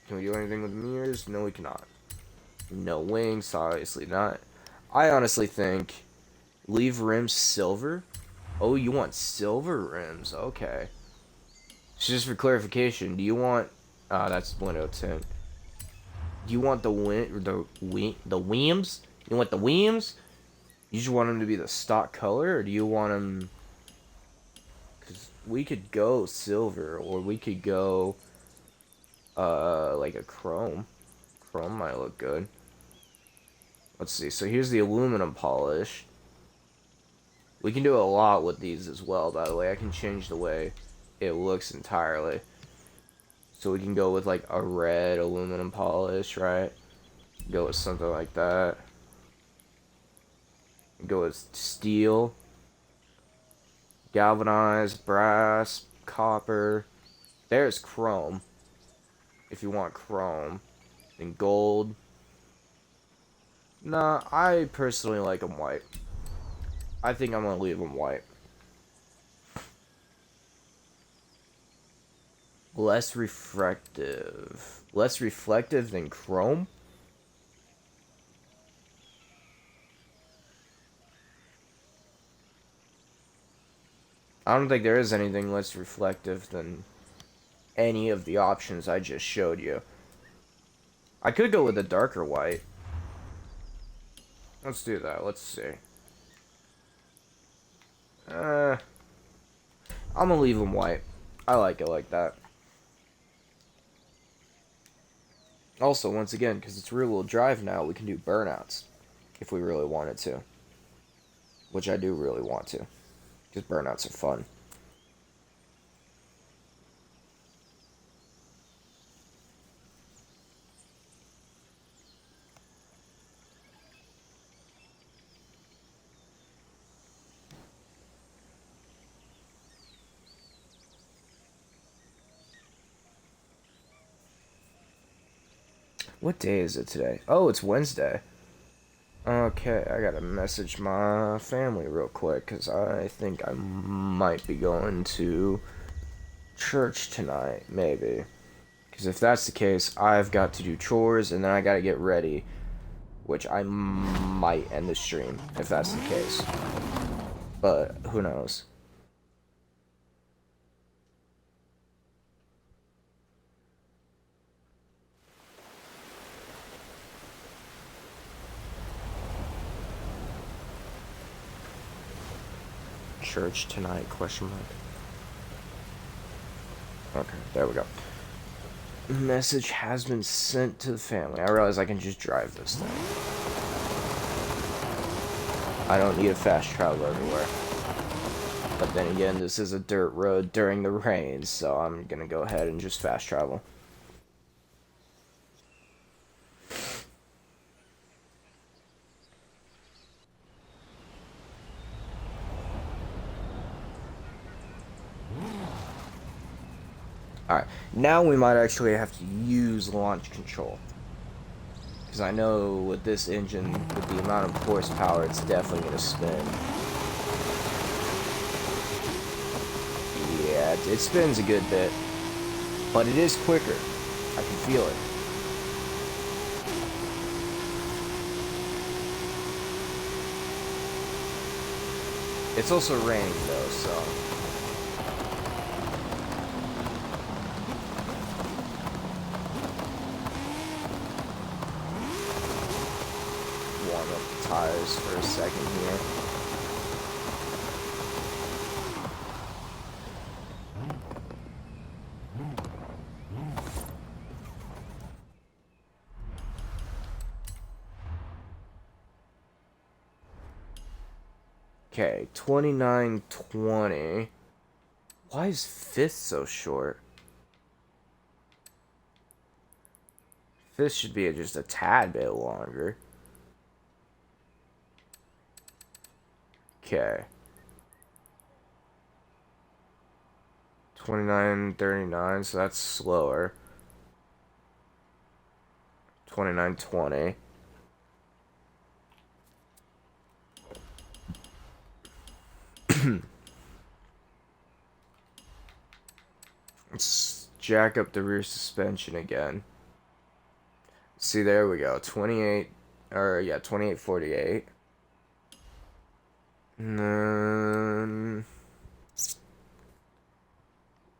Speaker 1: Can we do anything with the mirrors? No, we cannot. No wings, obviously not. I honestly think leave rims silver. Oh, you want silver rims? Okay. So just for clarification, do you want? That's window tint. Do you want the Weems? You want the Weems? You just want them to be the stock color, or do you want them? Because we could go silver, or we could go, like a chrome. Chrome might look good. Let's see. So here's the aluminum polish. We can do a lot with these as well, by the way. I can change the way it looks entirely. So we can go with like a red aluminum polish, right? Go with something like that. Go with steel, galvanized, brass, copper. There's chrome, if you want chrome. And gold. Nah, I personally like them white. I think I'm gonna leave them white. Less reflective. Less reflective than chrome? I don't think there is anything less reflective than any of the options I just showed you. I could go with a darker white. Let's do that. Let's see. I'm gonna leave them white. I like it like that. Also, once again, because it's rear-wheel drive now, we can do burnouts. If we really wanted to. Which I do really want to. Because burnouts are fun. What day is it today? Oh, it's Wednesday. Okay, I gotta message my family real quick because I think I might be going to church tonight, maybe. Because if that's the case, I've got to do chores and then I gotta get ready, which I might end the stream if that's the case. But who knows? Church tonight, question mark. Okay, there we go. Message has been sent to the family. I realize I can just drive this thing. I don't need a fast travel everywhere. But then again, this is a dirt road during the rain, so I'm gonna go ahead and just fast travel. Alright, now we might actually have to use launch control. Because I know with this engine, with the amount of horsepower, it's definitely going to spin. Yeah, it spins a good bit. But it is quicker. I can feel it. It's also raining though, so... warm up the tires for a second here. Okay, 29:20. Why is 5th so short? 5th should be just a tad bit longer. Okay. 29:39, so that's slower. 29:20. Let's jack up the rear suspension again. See, there we go. 28:48. And then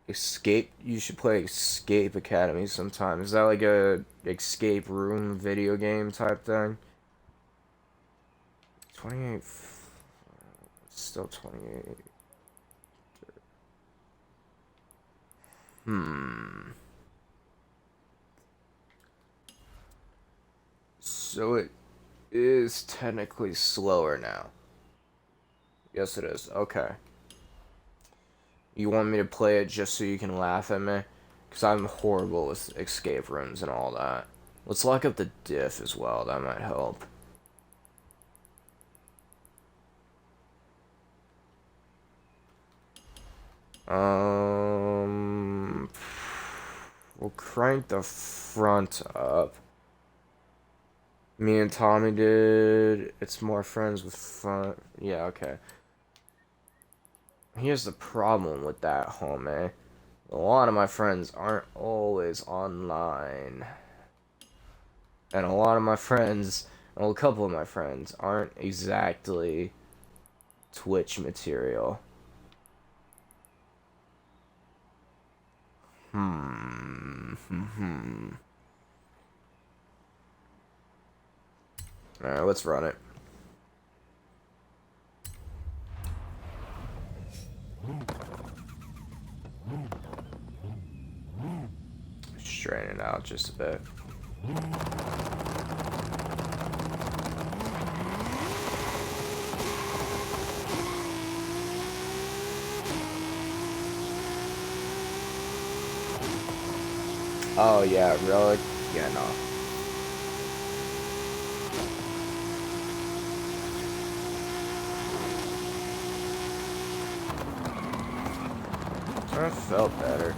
Speaker 1: Escape. You should play Escape Academy sometime. Is that like a escape room video game type thing? 28. Still 28. So it is technically slower now. Yes, it is. Okay. You want me to play it just so you can laugh at me? Because I'm horrible with escape rooms and all that. Let's lock up the diff as well. That might help. We'll crank the front up. Me and Tommy did. It's more friends with front. Yeah, okay. Here's the problem with that, homie. A lot of my friends aren't always online. And a lot of my friends, well, a couple of my friends, aren't exactly Twitch material. Alright, let's run it. Straighten it out just a bit. Oh yeah, really? Yeah, no. That felt better.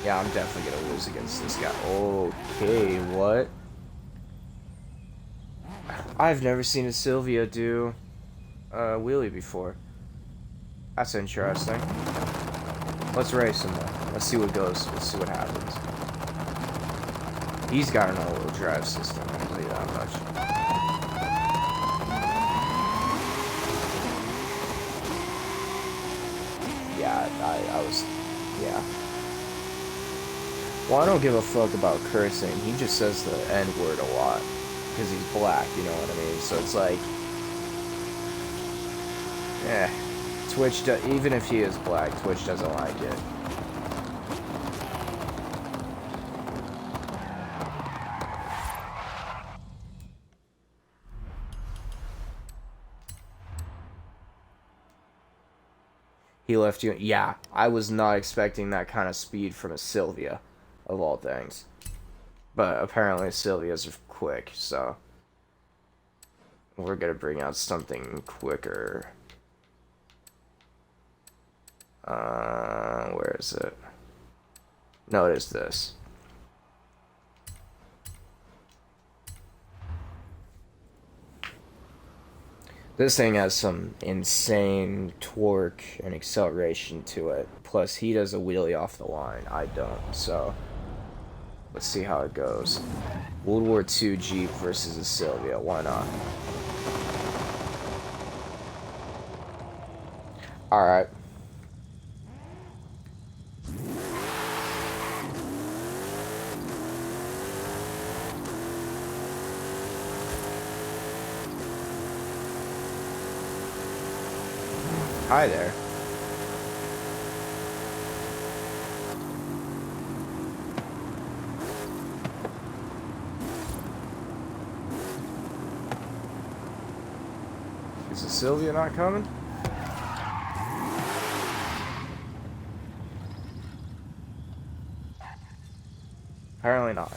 Speaker 1: Yeah, I'm definitely gonna lose against this guy. Okay, what? I've never seen a Sylvia do a wheelie before. That's interesting. Let's race him though. Let's see what goes. Let's see what happens. He's got an all-wheel drive system, I can tell you that much. Yeah, I was... Yeah. Well, I don't give a fuck about cursing. He just says the N-word a lot. Because he's black, you know what I mean? So it's like... Eh. Twitch, even if he is black, Twitch doesn't like it. He left you... Yeah, I was not expecting that kind of speed from a Sylvia, of all things. But apparently Sylvias are quick, so... We're gonna bring out something quicker. Where is it? No, it is this. This thing has some insane torque and acceleration to it. Plus, he does a wheelie off the line. I don't, so... Let's see how it goes. World War II Jeep versus a Sylvia. Why not? Alright. Hi there. Is the Sylvia not coming? Apparently not.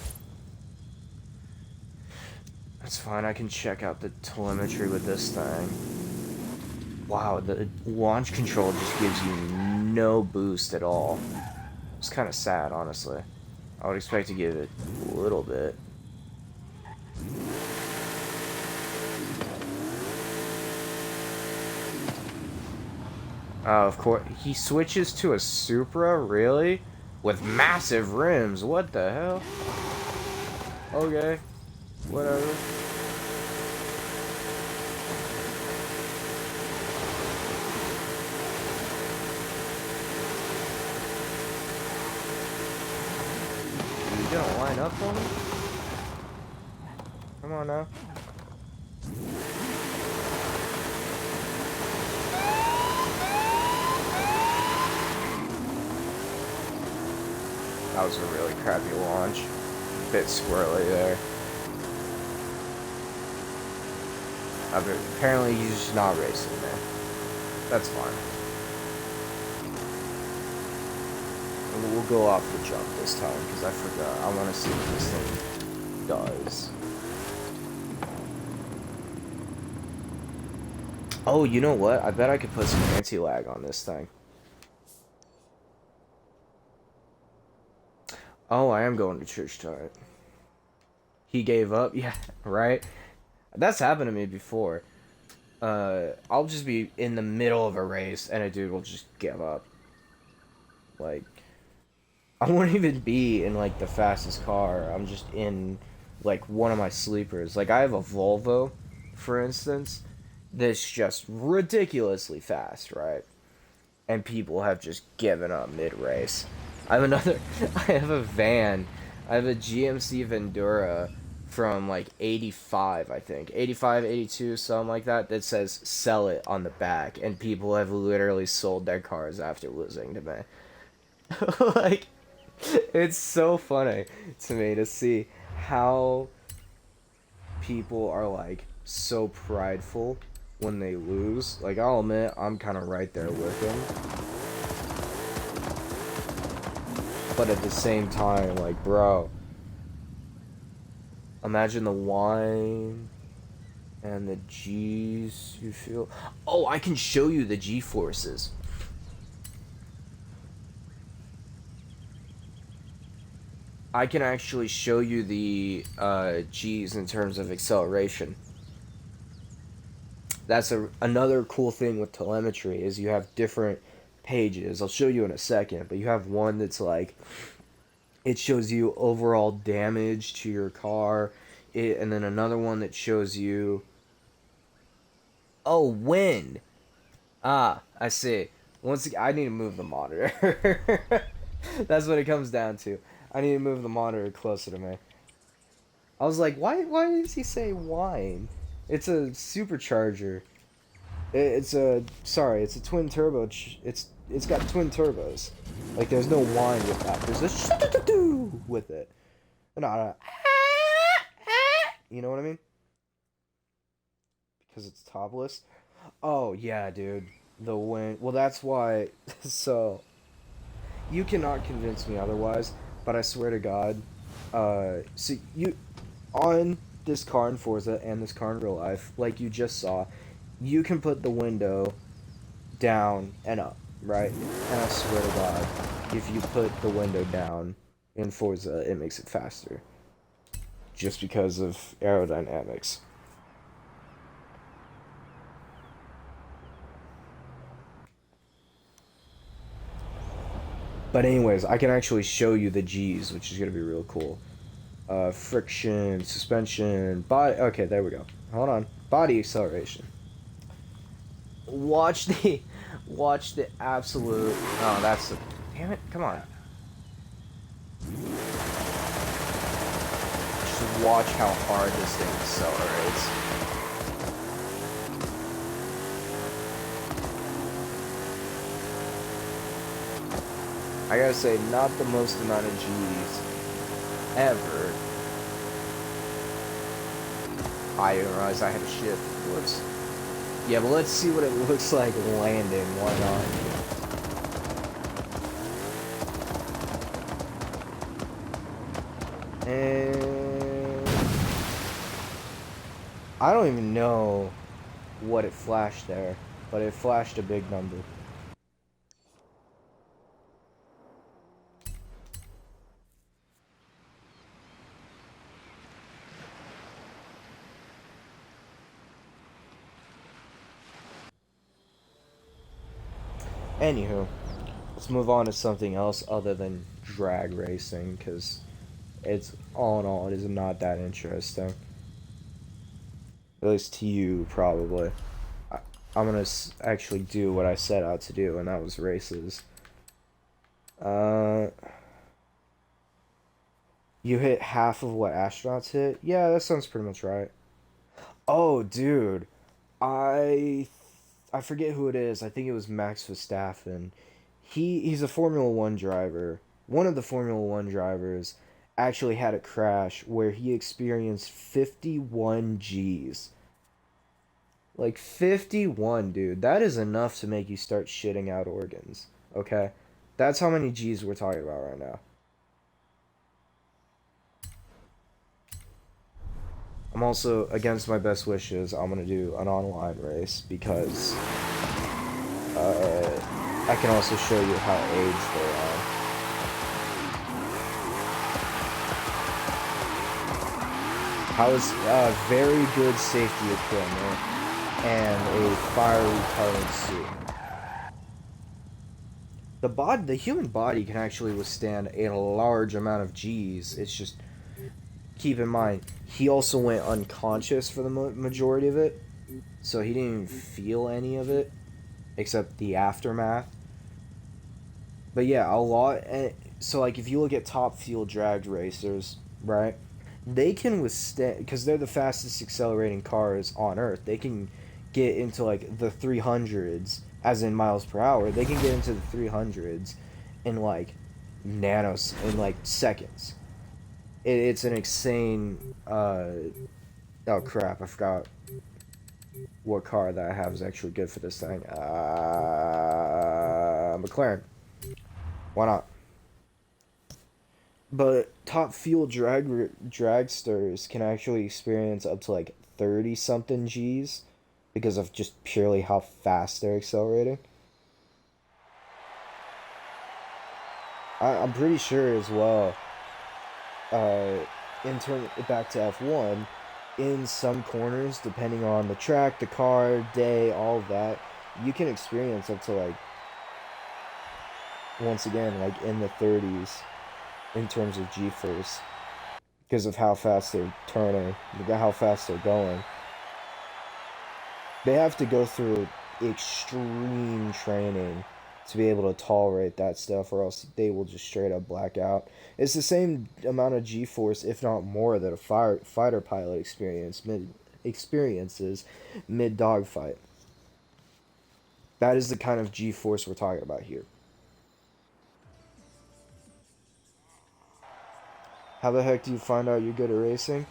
Speaker 1: That's fine, I can check out the telemetry with this thing. Wow, the launch control just gives you no boost at all. It's kind of sad, honestly. I would expect to give it a little bit. Oh, of course. He switches to a Supra? Really? With massive rims. What the hell? Okay. Whatever. You gonna line up for me? Come on now. That was a really crappy launch. Bit squirrely there. Apparently he's just not racing there. That's fine. We'll go off the jump this time, because I forgot. I want to see what this thing does. Oh, you know what? I bet I could put some anti-lag on this thing. Oh, I am going to church tonight. He gave up? Yeah, right? That's happened to me before. I'll just be in the middle of a race, and a dude will just give up. Like, I won't even be in, like, the fastest car. I'm just in, like, one of my sleepers. Like, I have a Volvo, for instance, that's just ridiculously fast, right? And people have just given up mid-race. I have another... I have a van. I have a GMC Vendura from, like, 85, I think. 85, 82, something like that, that says, sell it on the back. And people have literally sold their cars after losing to me. Like, it's so funny to me to see how people are, like, so prideful when they lose. Like, I'll admit, I'm kind of right there with them. But at the same time, like, bro, imagine the whine and the G's you feel. Oh, I can show you the G-forces. I can actually show you the G's in terms of acceleration. That's another cool thing with telemetry is you have different pages. I'll show you in a second, but you have one that's like it shows you overall damage to your car, and then another one that shows you wind. Ah, I see. I need to move the monitor. That's what it comes down to. I need to move the monitor closer to me. I was like, why does he say wine? It's a supercharger. It's a twin turbo. It's got twin turbos. Like there's no whine with that. There's a with it. Not a you know what I mean? Because it's topless. Oh yeah, dude. The wind. Well, that's why. So you cannot convince me otherwise. But I swear to God, so you on this car in Forza and this car in real life, like you just saw, you can put the window down and up, right? And I swear to God, if you put the window down in Forza, it makes it faster. Just because of aerodynamics. But anyways, I can actually show you the G's, which is gonna be real cool. Friction, suspension, body. Okay, there we go. Hold on. Body acceleration. Watch the, watch the absolute. Oh, that's the. Damn it! Come on. Just watch how hard this thing accelerates. I gotta say, not the most amount of G's ever. I didn't realize I had a shift. Whoops. Yeah, but let's see what it looks like landing. Why not? And I don't even know what it flashed there, but it flashed a big number. Anywho, let's move on to something else other than drag racing, because it's all in all, it is not that interesting. At least to you, probably. I, I'm gonna actually do what I set out to do, and that was races. Uh, you hit half of what astronauts hit? Yeah, that sounds pretty much right. Oh, dude, I I forget who it is. I think it was Max Verstappen. He's a Formula 1 driver. One of the Formula 1 drivers actually had a crash where he experienced 51 Gs. Like 51, dude. That is enough to make you start shitting out organs. Okay? That's how many G's we're talking about right now. I'm also, against my best wishes, I'm gonna do an online race because I can also show you how aged they are. How is very good safety equipment and a fire retardant suit. The human body can actually withstand a large amount of G's. It's just keep in mind he also went unconscious for the majority of it, so he didn't even feel any of it except the aftermath. But yeah, a lot. So like, if you look at top fuel drag racers, right? They can withstand because they're the fastest accelerating cars on Earth. They can get into like the 300s, as in miles per hour. They can get into the 300s in like in like seconds. It's an insane. Oh crap! I forgot what car that I have is actually good for this thing. McLaren. Why not? But top fuel dragsters can actually experience up to like 30 something G's because of just purely how fast they're accelerating. I'm pretty sure as well. uh, back to F1, in some corners, depending on the track, the car, day, all of that, you can experience up to like, once again, like in the 30s in terms of G-force because of how fast they're turning, how fast they're going. They have to go through extreme training to be able to tolerate that stuff, or else they will just straight up black out. It's the same amount of G-force, if not more, that a fighter pilot experiences mid dogfight. That is the kind of G-force we're talking about here. How the heck do you find out you're good at racing?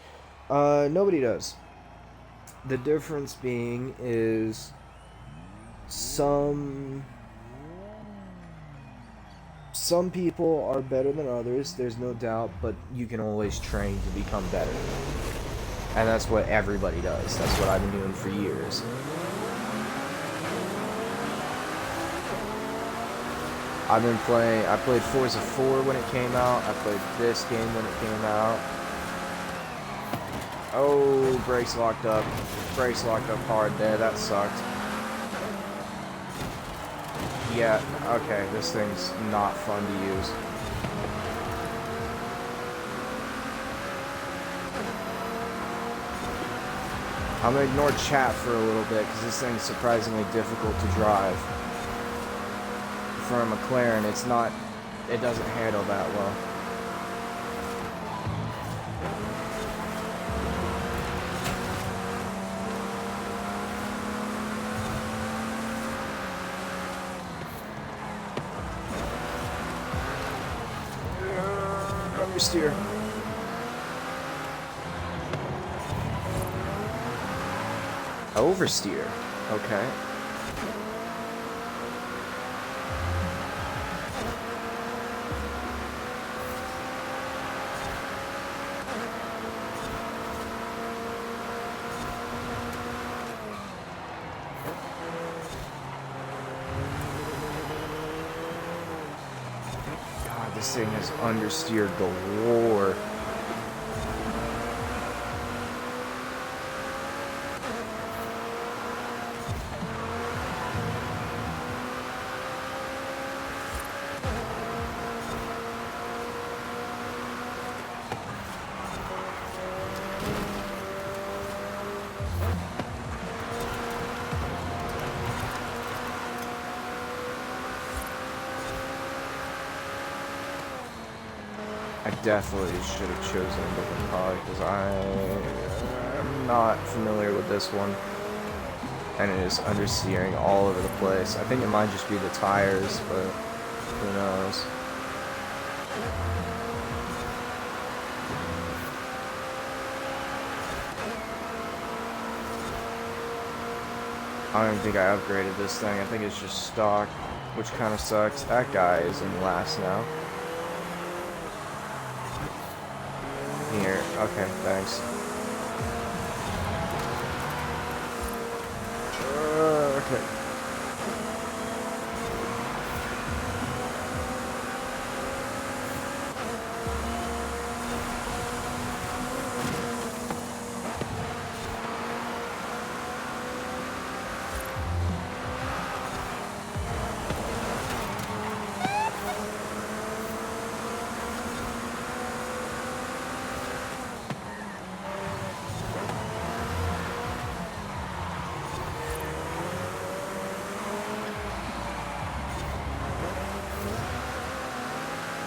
Speaker 1: Nobody does. The difference being is some some people are better than others, there's no doubt, but you can always train to become better. And that's what everybody does. That's what I've been doing for years. I played Forza 4 when it came out. I played this game when it came out. Oh, brakes locked up. Brakes locked up hard there. That sucked. Yeah, okay, this thing's not fun to use. I'm gonna ignore chat for a little bit because this thing's surprisingly difficult to drive. For a McLaren, it doesn't handle that well. Understeer. Oversteer. Okay. God, this thing has understeer galore. I definitely should have chosen a different car because I'm not familiar with this one. And it is understeering all over the place. I think it might just be the tires, but who knows. I don't even think I upgraded this thing. I think it's just stock, which kind of sucks. That guy is in last now. Here. Okay, thanks. Okay.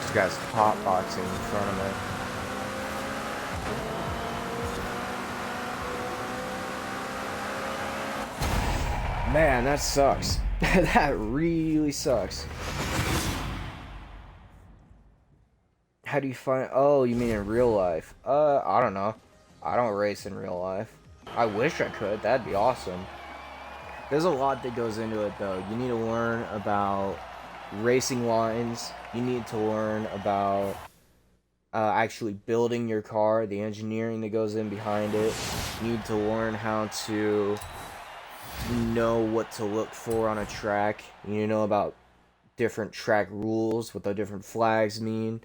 Speaker 1: This guy's hotboxing in front of me. Man, that sucks. That really sucks. How do you find... Oh, you mean in real life? I don't know. I don't race in real life. I wish I could. That'd be awesome. There's a lot that goes into it, though. You need to learn about racing lines. You need to learn about actually building your car, the engineering that goes in behind it. You need to learn how to know what to look for on a track. You need to know about different track rules, what the different flags mean.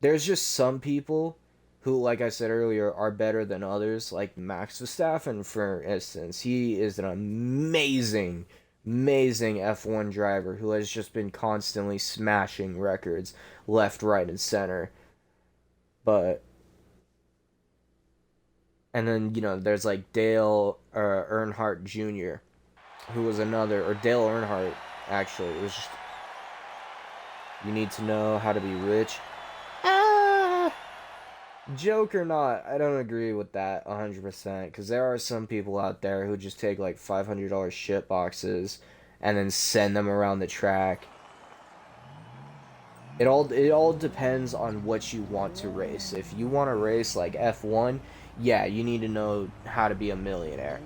Speaker 1: There's just some people who, like I said earlier, are better than others. Like Max Verstappen, for instance, he is an amazing, amazing F1 driver who has just been constantly smashing records left, right, and center. But and then there's like Dale Earnhardt Jr., who was another, or Dale Earnhardt actually. It was just, you need to know how to be rich. Ah, joke or not, I don't agree with that 100%, because there are some people out there who just take like $500 shit boxes and then send them around the track. It all depends on what you want to race. If you want to race like F1, yeah, you need to know how to be a millionaire,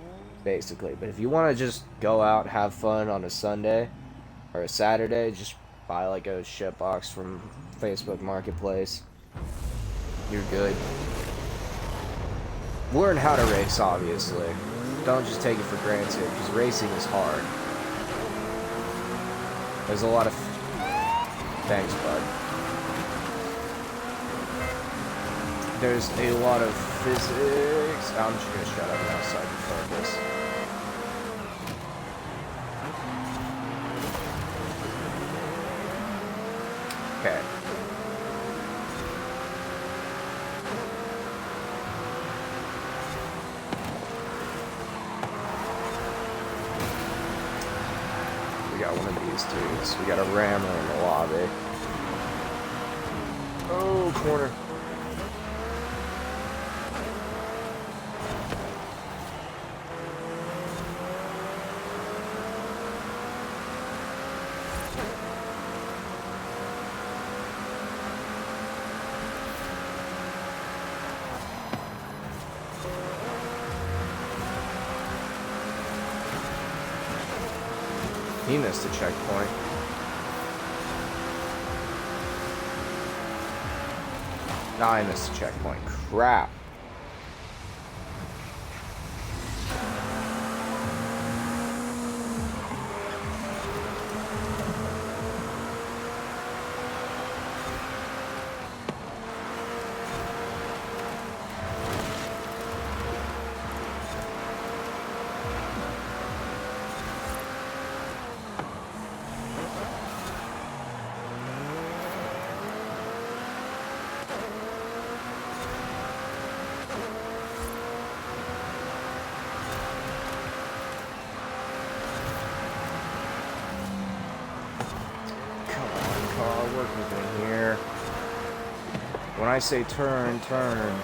Speaker 1: basically. But if you want to just go out, have fun on a Sunday or a Saturday, just buy like a shit box from Facebook Marketplace. You're good. Learn how to race, obviously. Don't just take it for granted, because racing is hard. There's a lot of... Thanks, bud. There's a lot of physics... I'm just gonna shut up now so I can focus. Okay. We got one of these dudes. We got a rammer in the lobby. Oh, corner. He missed a checkpoint. Nah, I missed a checkpoint. Crap. Work with me here. When I say turn, turn.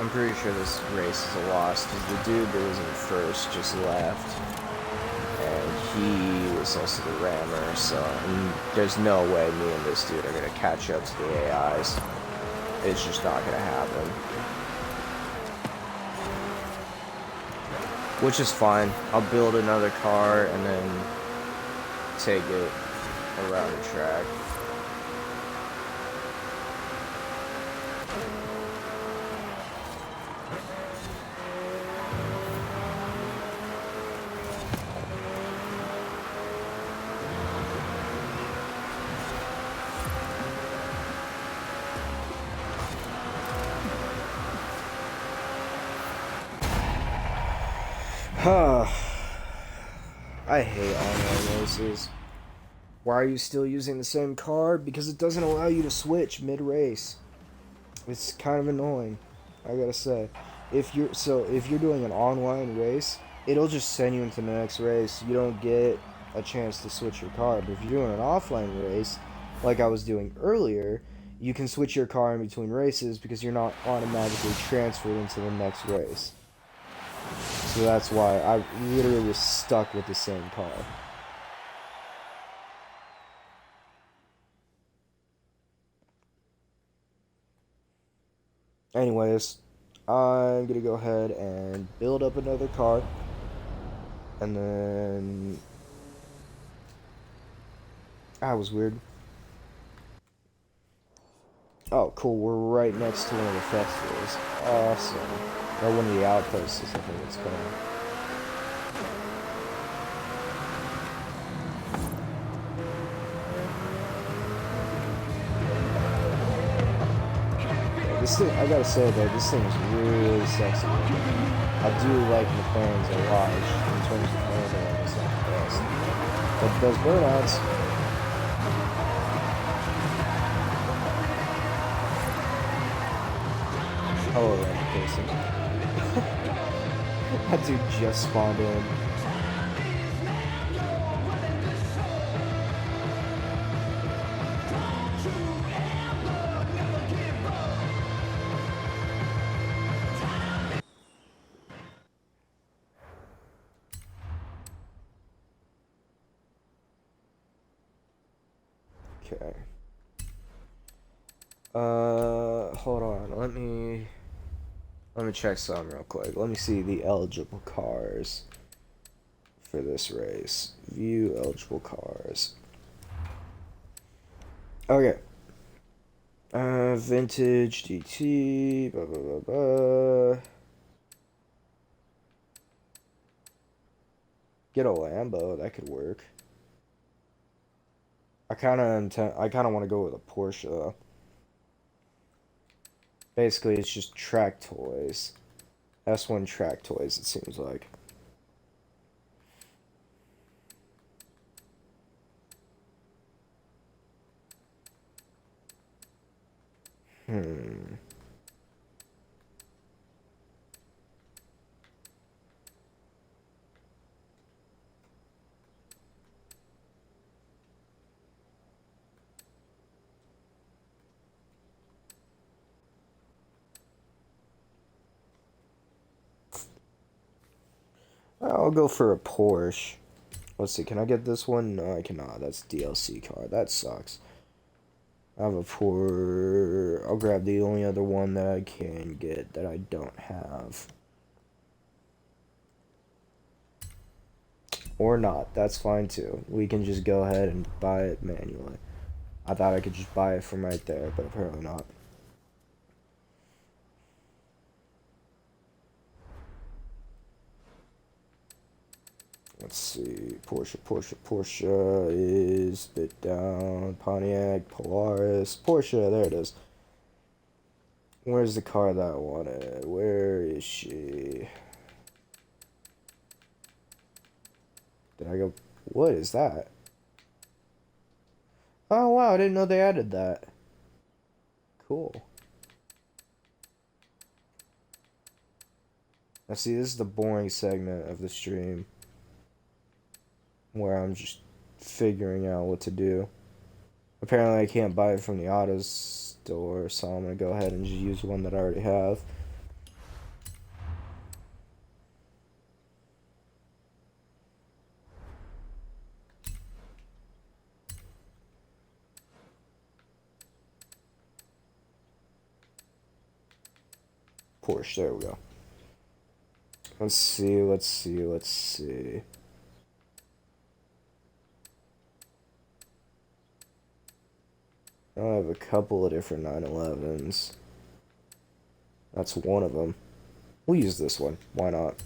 Speaker 1: I'm pretty sure this race is a loss, because the dude that was in first just left. And he was also the rammer, so there's no way me and this dude are going to catch up to the AIs. It's just not going to happen. Which is fine. I'll build another car and then take it around the track. I hate online races. Why are you still using the same car? Because it doesn't allow you to switch mid-race. It's kind of annoying, I gotta say. If you're doing an online race, it'll just send you into the next race. You don't get a chance to switch your car. But if you're doing an offline race, like I was doing earlier, you can switch your car in between races because you're not automatically transferred into the next race. So that's why I literally was stuck with the same car. Anyways, I'm gonna go ahead and build up another car. And then... That was weird. Oh, cool, we're right next to one of the festivals. Awesome. Or one of the outposts, I think it's called. Yeah, this thing, I gotta say though, this thing is really sexy. I do like the planes a lot. In terms of handling, it's not the best. But it does burnouts. Oh, that person. That dude just spawned in. Okay. Hold on. Let me check some real quick. Let me see the eligible cars for this race. View eligible cars. Okay. Vintage GT. Blah blah blah blah. Get a Lambo. That could work. I kind of want to go with a Porsche though. Basically, it's just track toys. S1 track toys, it seems like. I'll go for a Porsche. Let's see, can I get this one? No, I cannot. That's DLC car. That sucks. I have a poor... I'll grab the only other one that I can get that I don't have. Or not. That's fine too. We can just go ahead and buy it manually. I thought I could just buy it from right there, but apparently not. Let's see. Porsche is bit down. Pontiac, Polaris, Porsche. There it is. Where's the car that I wanted? Where is she? Did I go? What is that? Oh wow, I didn't know they added that. Cool. Now see, this is the boring segment of the stream where I'm just figuring out what to do. Apparently I can't buy it from the auto store, so I'm gonna go ahead and just use one that I already have. Porsche, there we go. Let's see. I have a couple of different 911s. That's one of them. We'll use this one. Why not?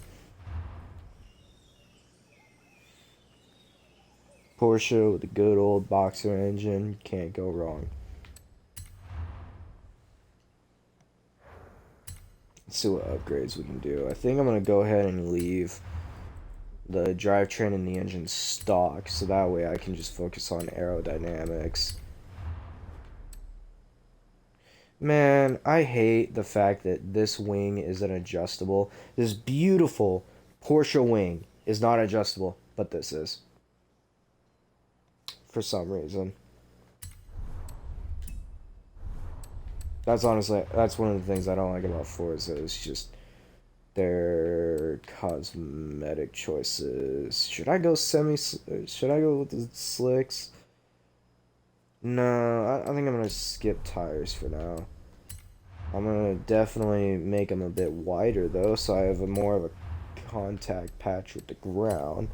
Speaker 1: Porsche with a good old boxer engine. Can't go wrong. Let's see what upgrades we can do. I think I'm going to go ahead and leave the drivetrain and the engine stock, so that way I can just focus on aerodynamics. Man, I hate the fact that this wing isn't adjustable. This beautiful Porsche wing is not adjustable, but this is. for some reason. That's honestly, that's one of the things I don't like about Forza is just their cosmetic choices. Should I go should I go with the slicks? No, I think I'm gonna skip tires for now. I'm gonna definitely make them a bit wider though, so I have a more of a contact patch with the ground.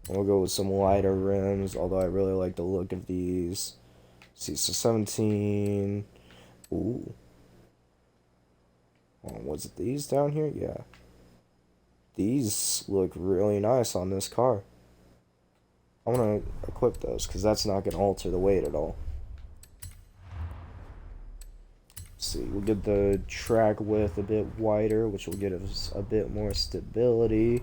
Speaker 1: We'll go with some lighter rims, although I really like the look of these. See, so 17. Ooh. Oh, was it these down here? Yeah. These look really nice on this car. I want to equip those because that's not going to alter the weight at all. Let's see, we'll get the track width a bit wider, which will give us a bit more stability.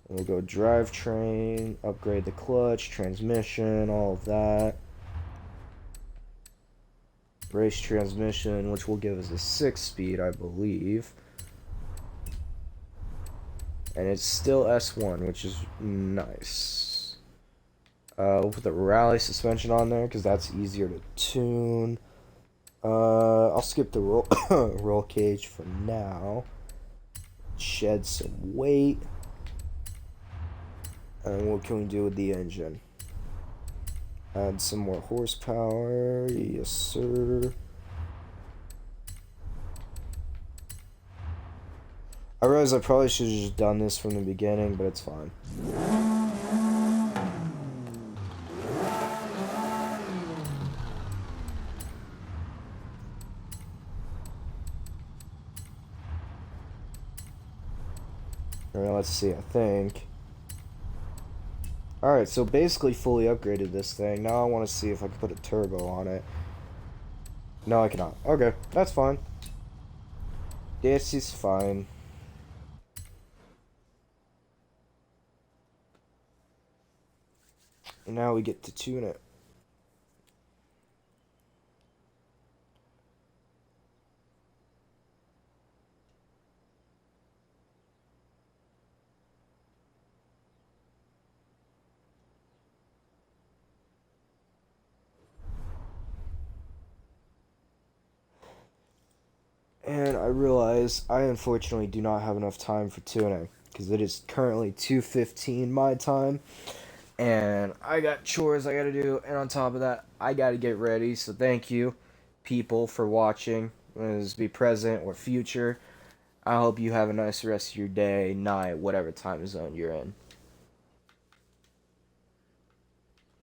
Speaker 1: We'll go drivetrain, upgrade the clutch, transmission, all of that. Race transmission, which will give us a 6-speed, I believe. And it's still S1, which is nice. We'll put the rally suspension on there because that's easier to tune. I'll skip the roll cage for now. Shed some weight. And what can we do with the engine? Add some more horsepower. Yes, sir. I realize I probably should have just done this from the beginning, but it's fine. Alright, let's see, I think. Alright, so basically fully upgraded this thing. Now I want to see if I can put a turbo on it. No, I cannot. Okay, that's fine. This is fine. And now we get to tune it. And I realize I unfortunately do not have enough time for tuning because it is currently 2:15 my time and I got chores I gotta do, and on top of that I gotta get ready. So thank you people for watching, whether this be present or future. I hope you have a nice rest of your day, night, whatever time zone you're in.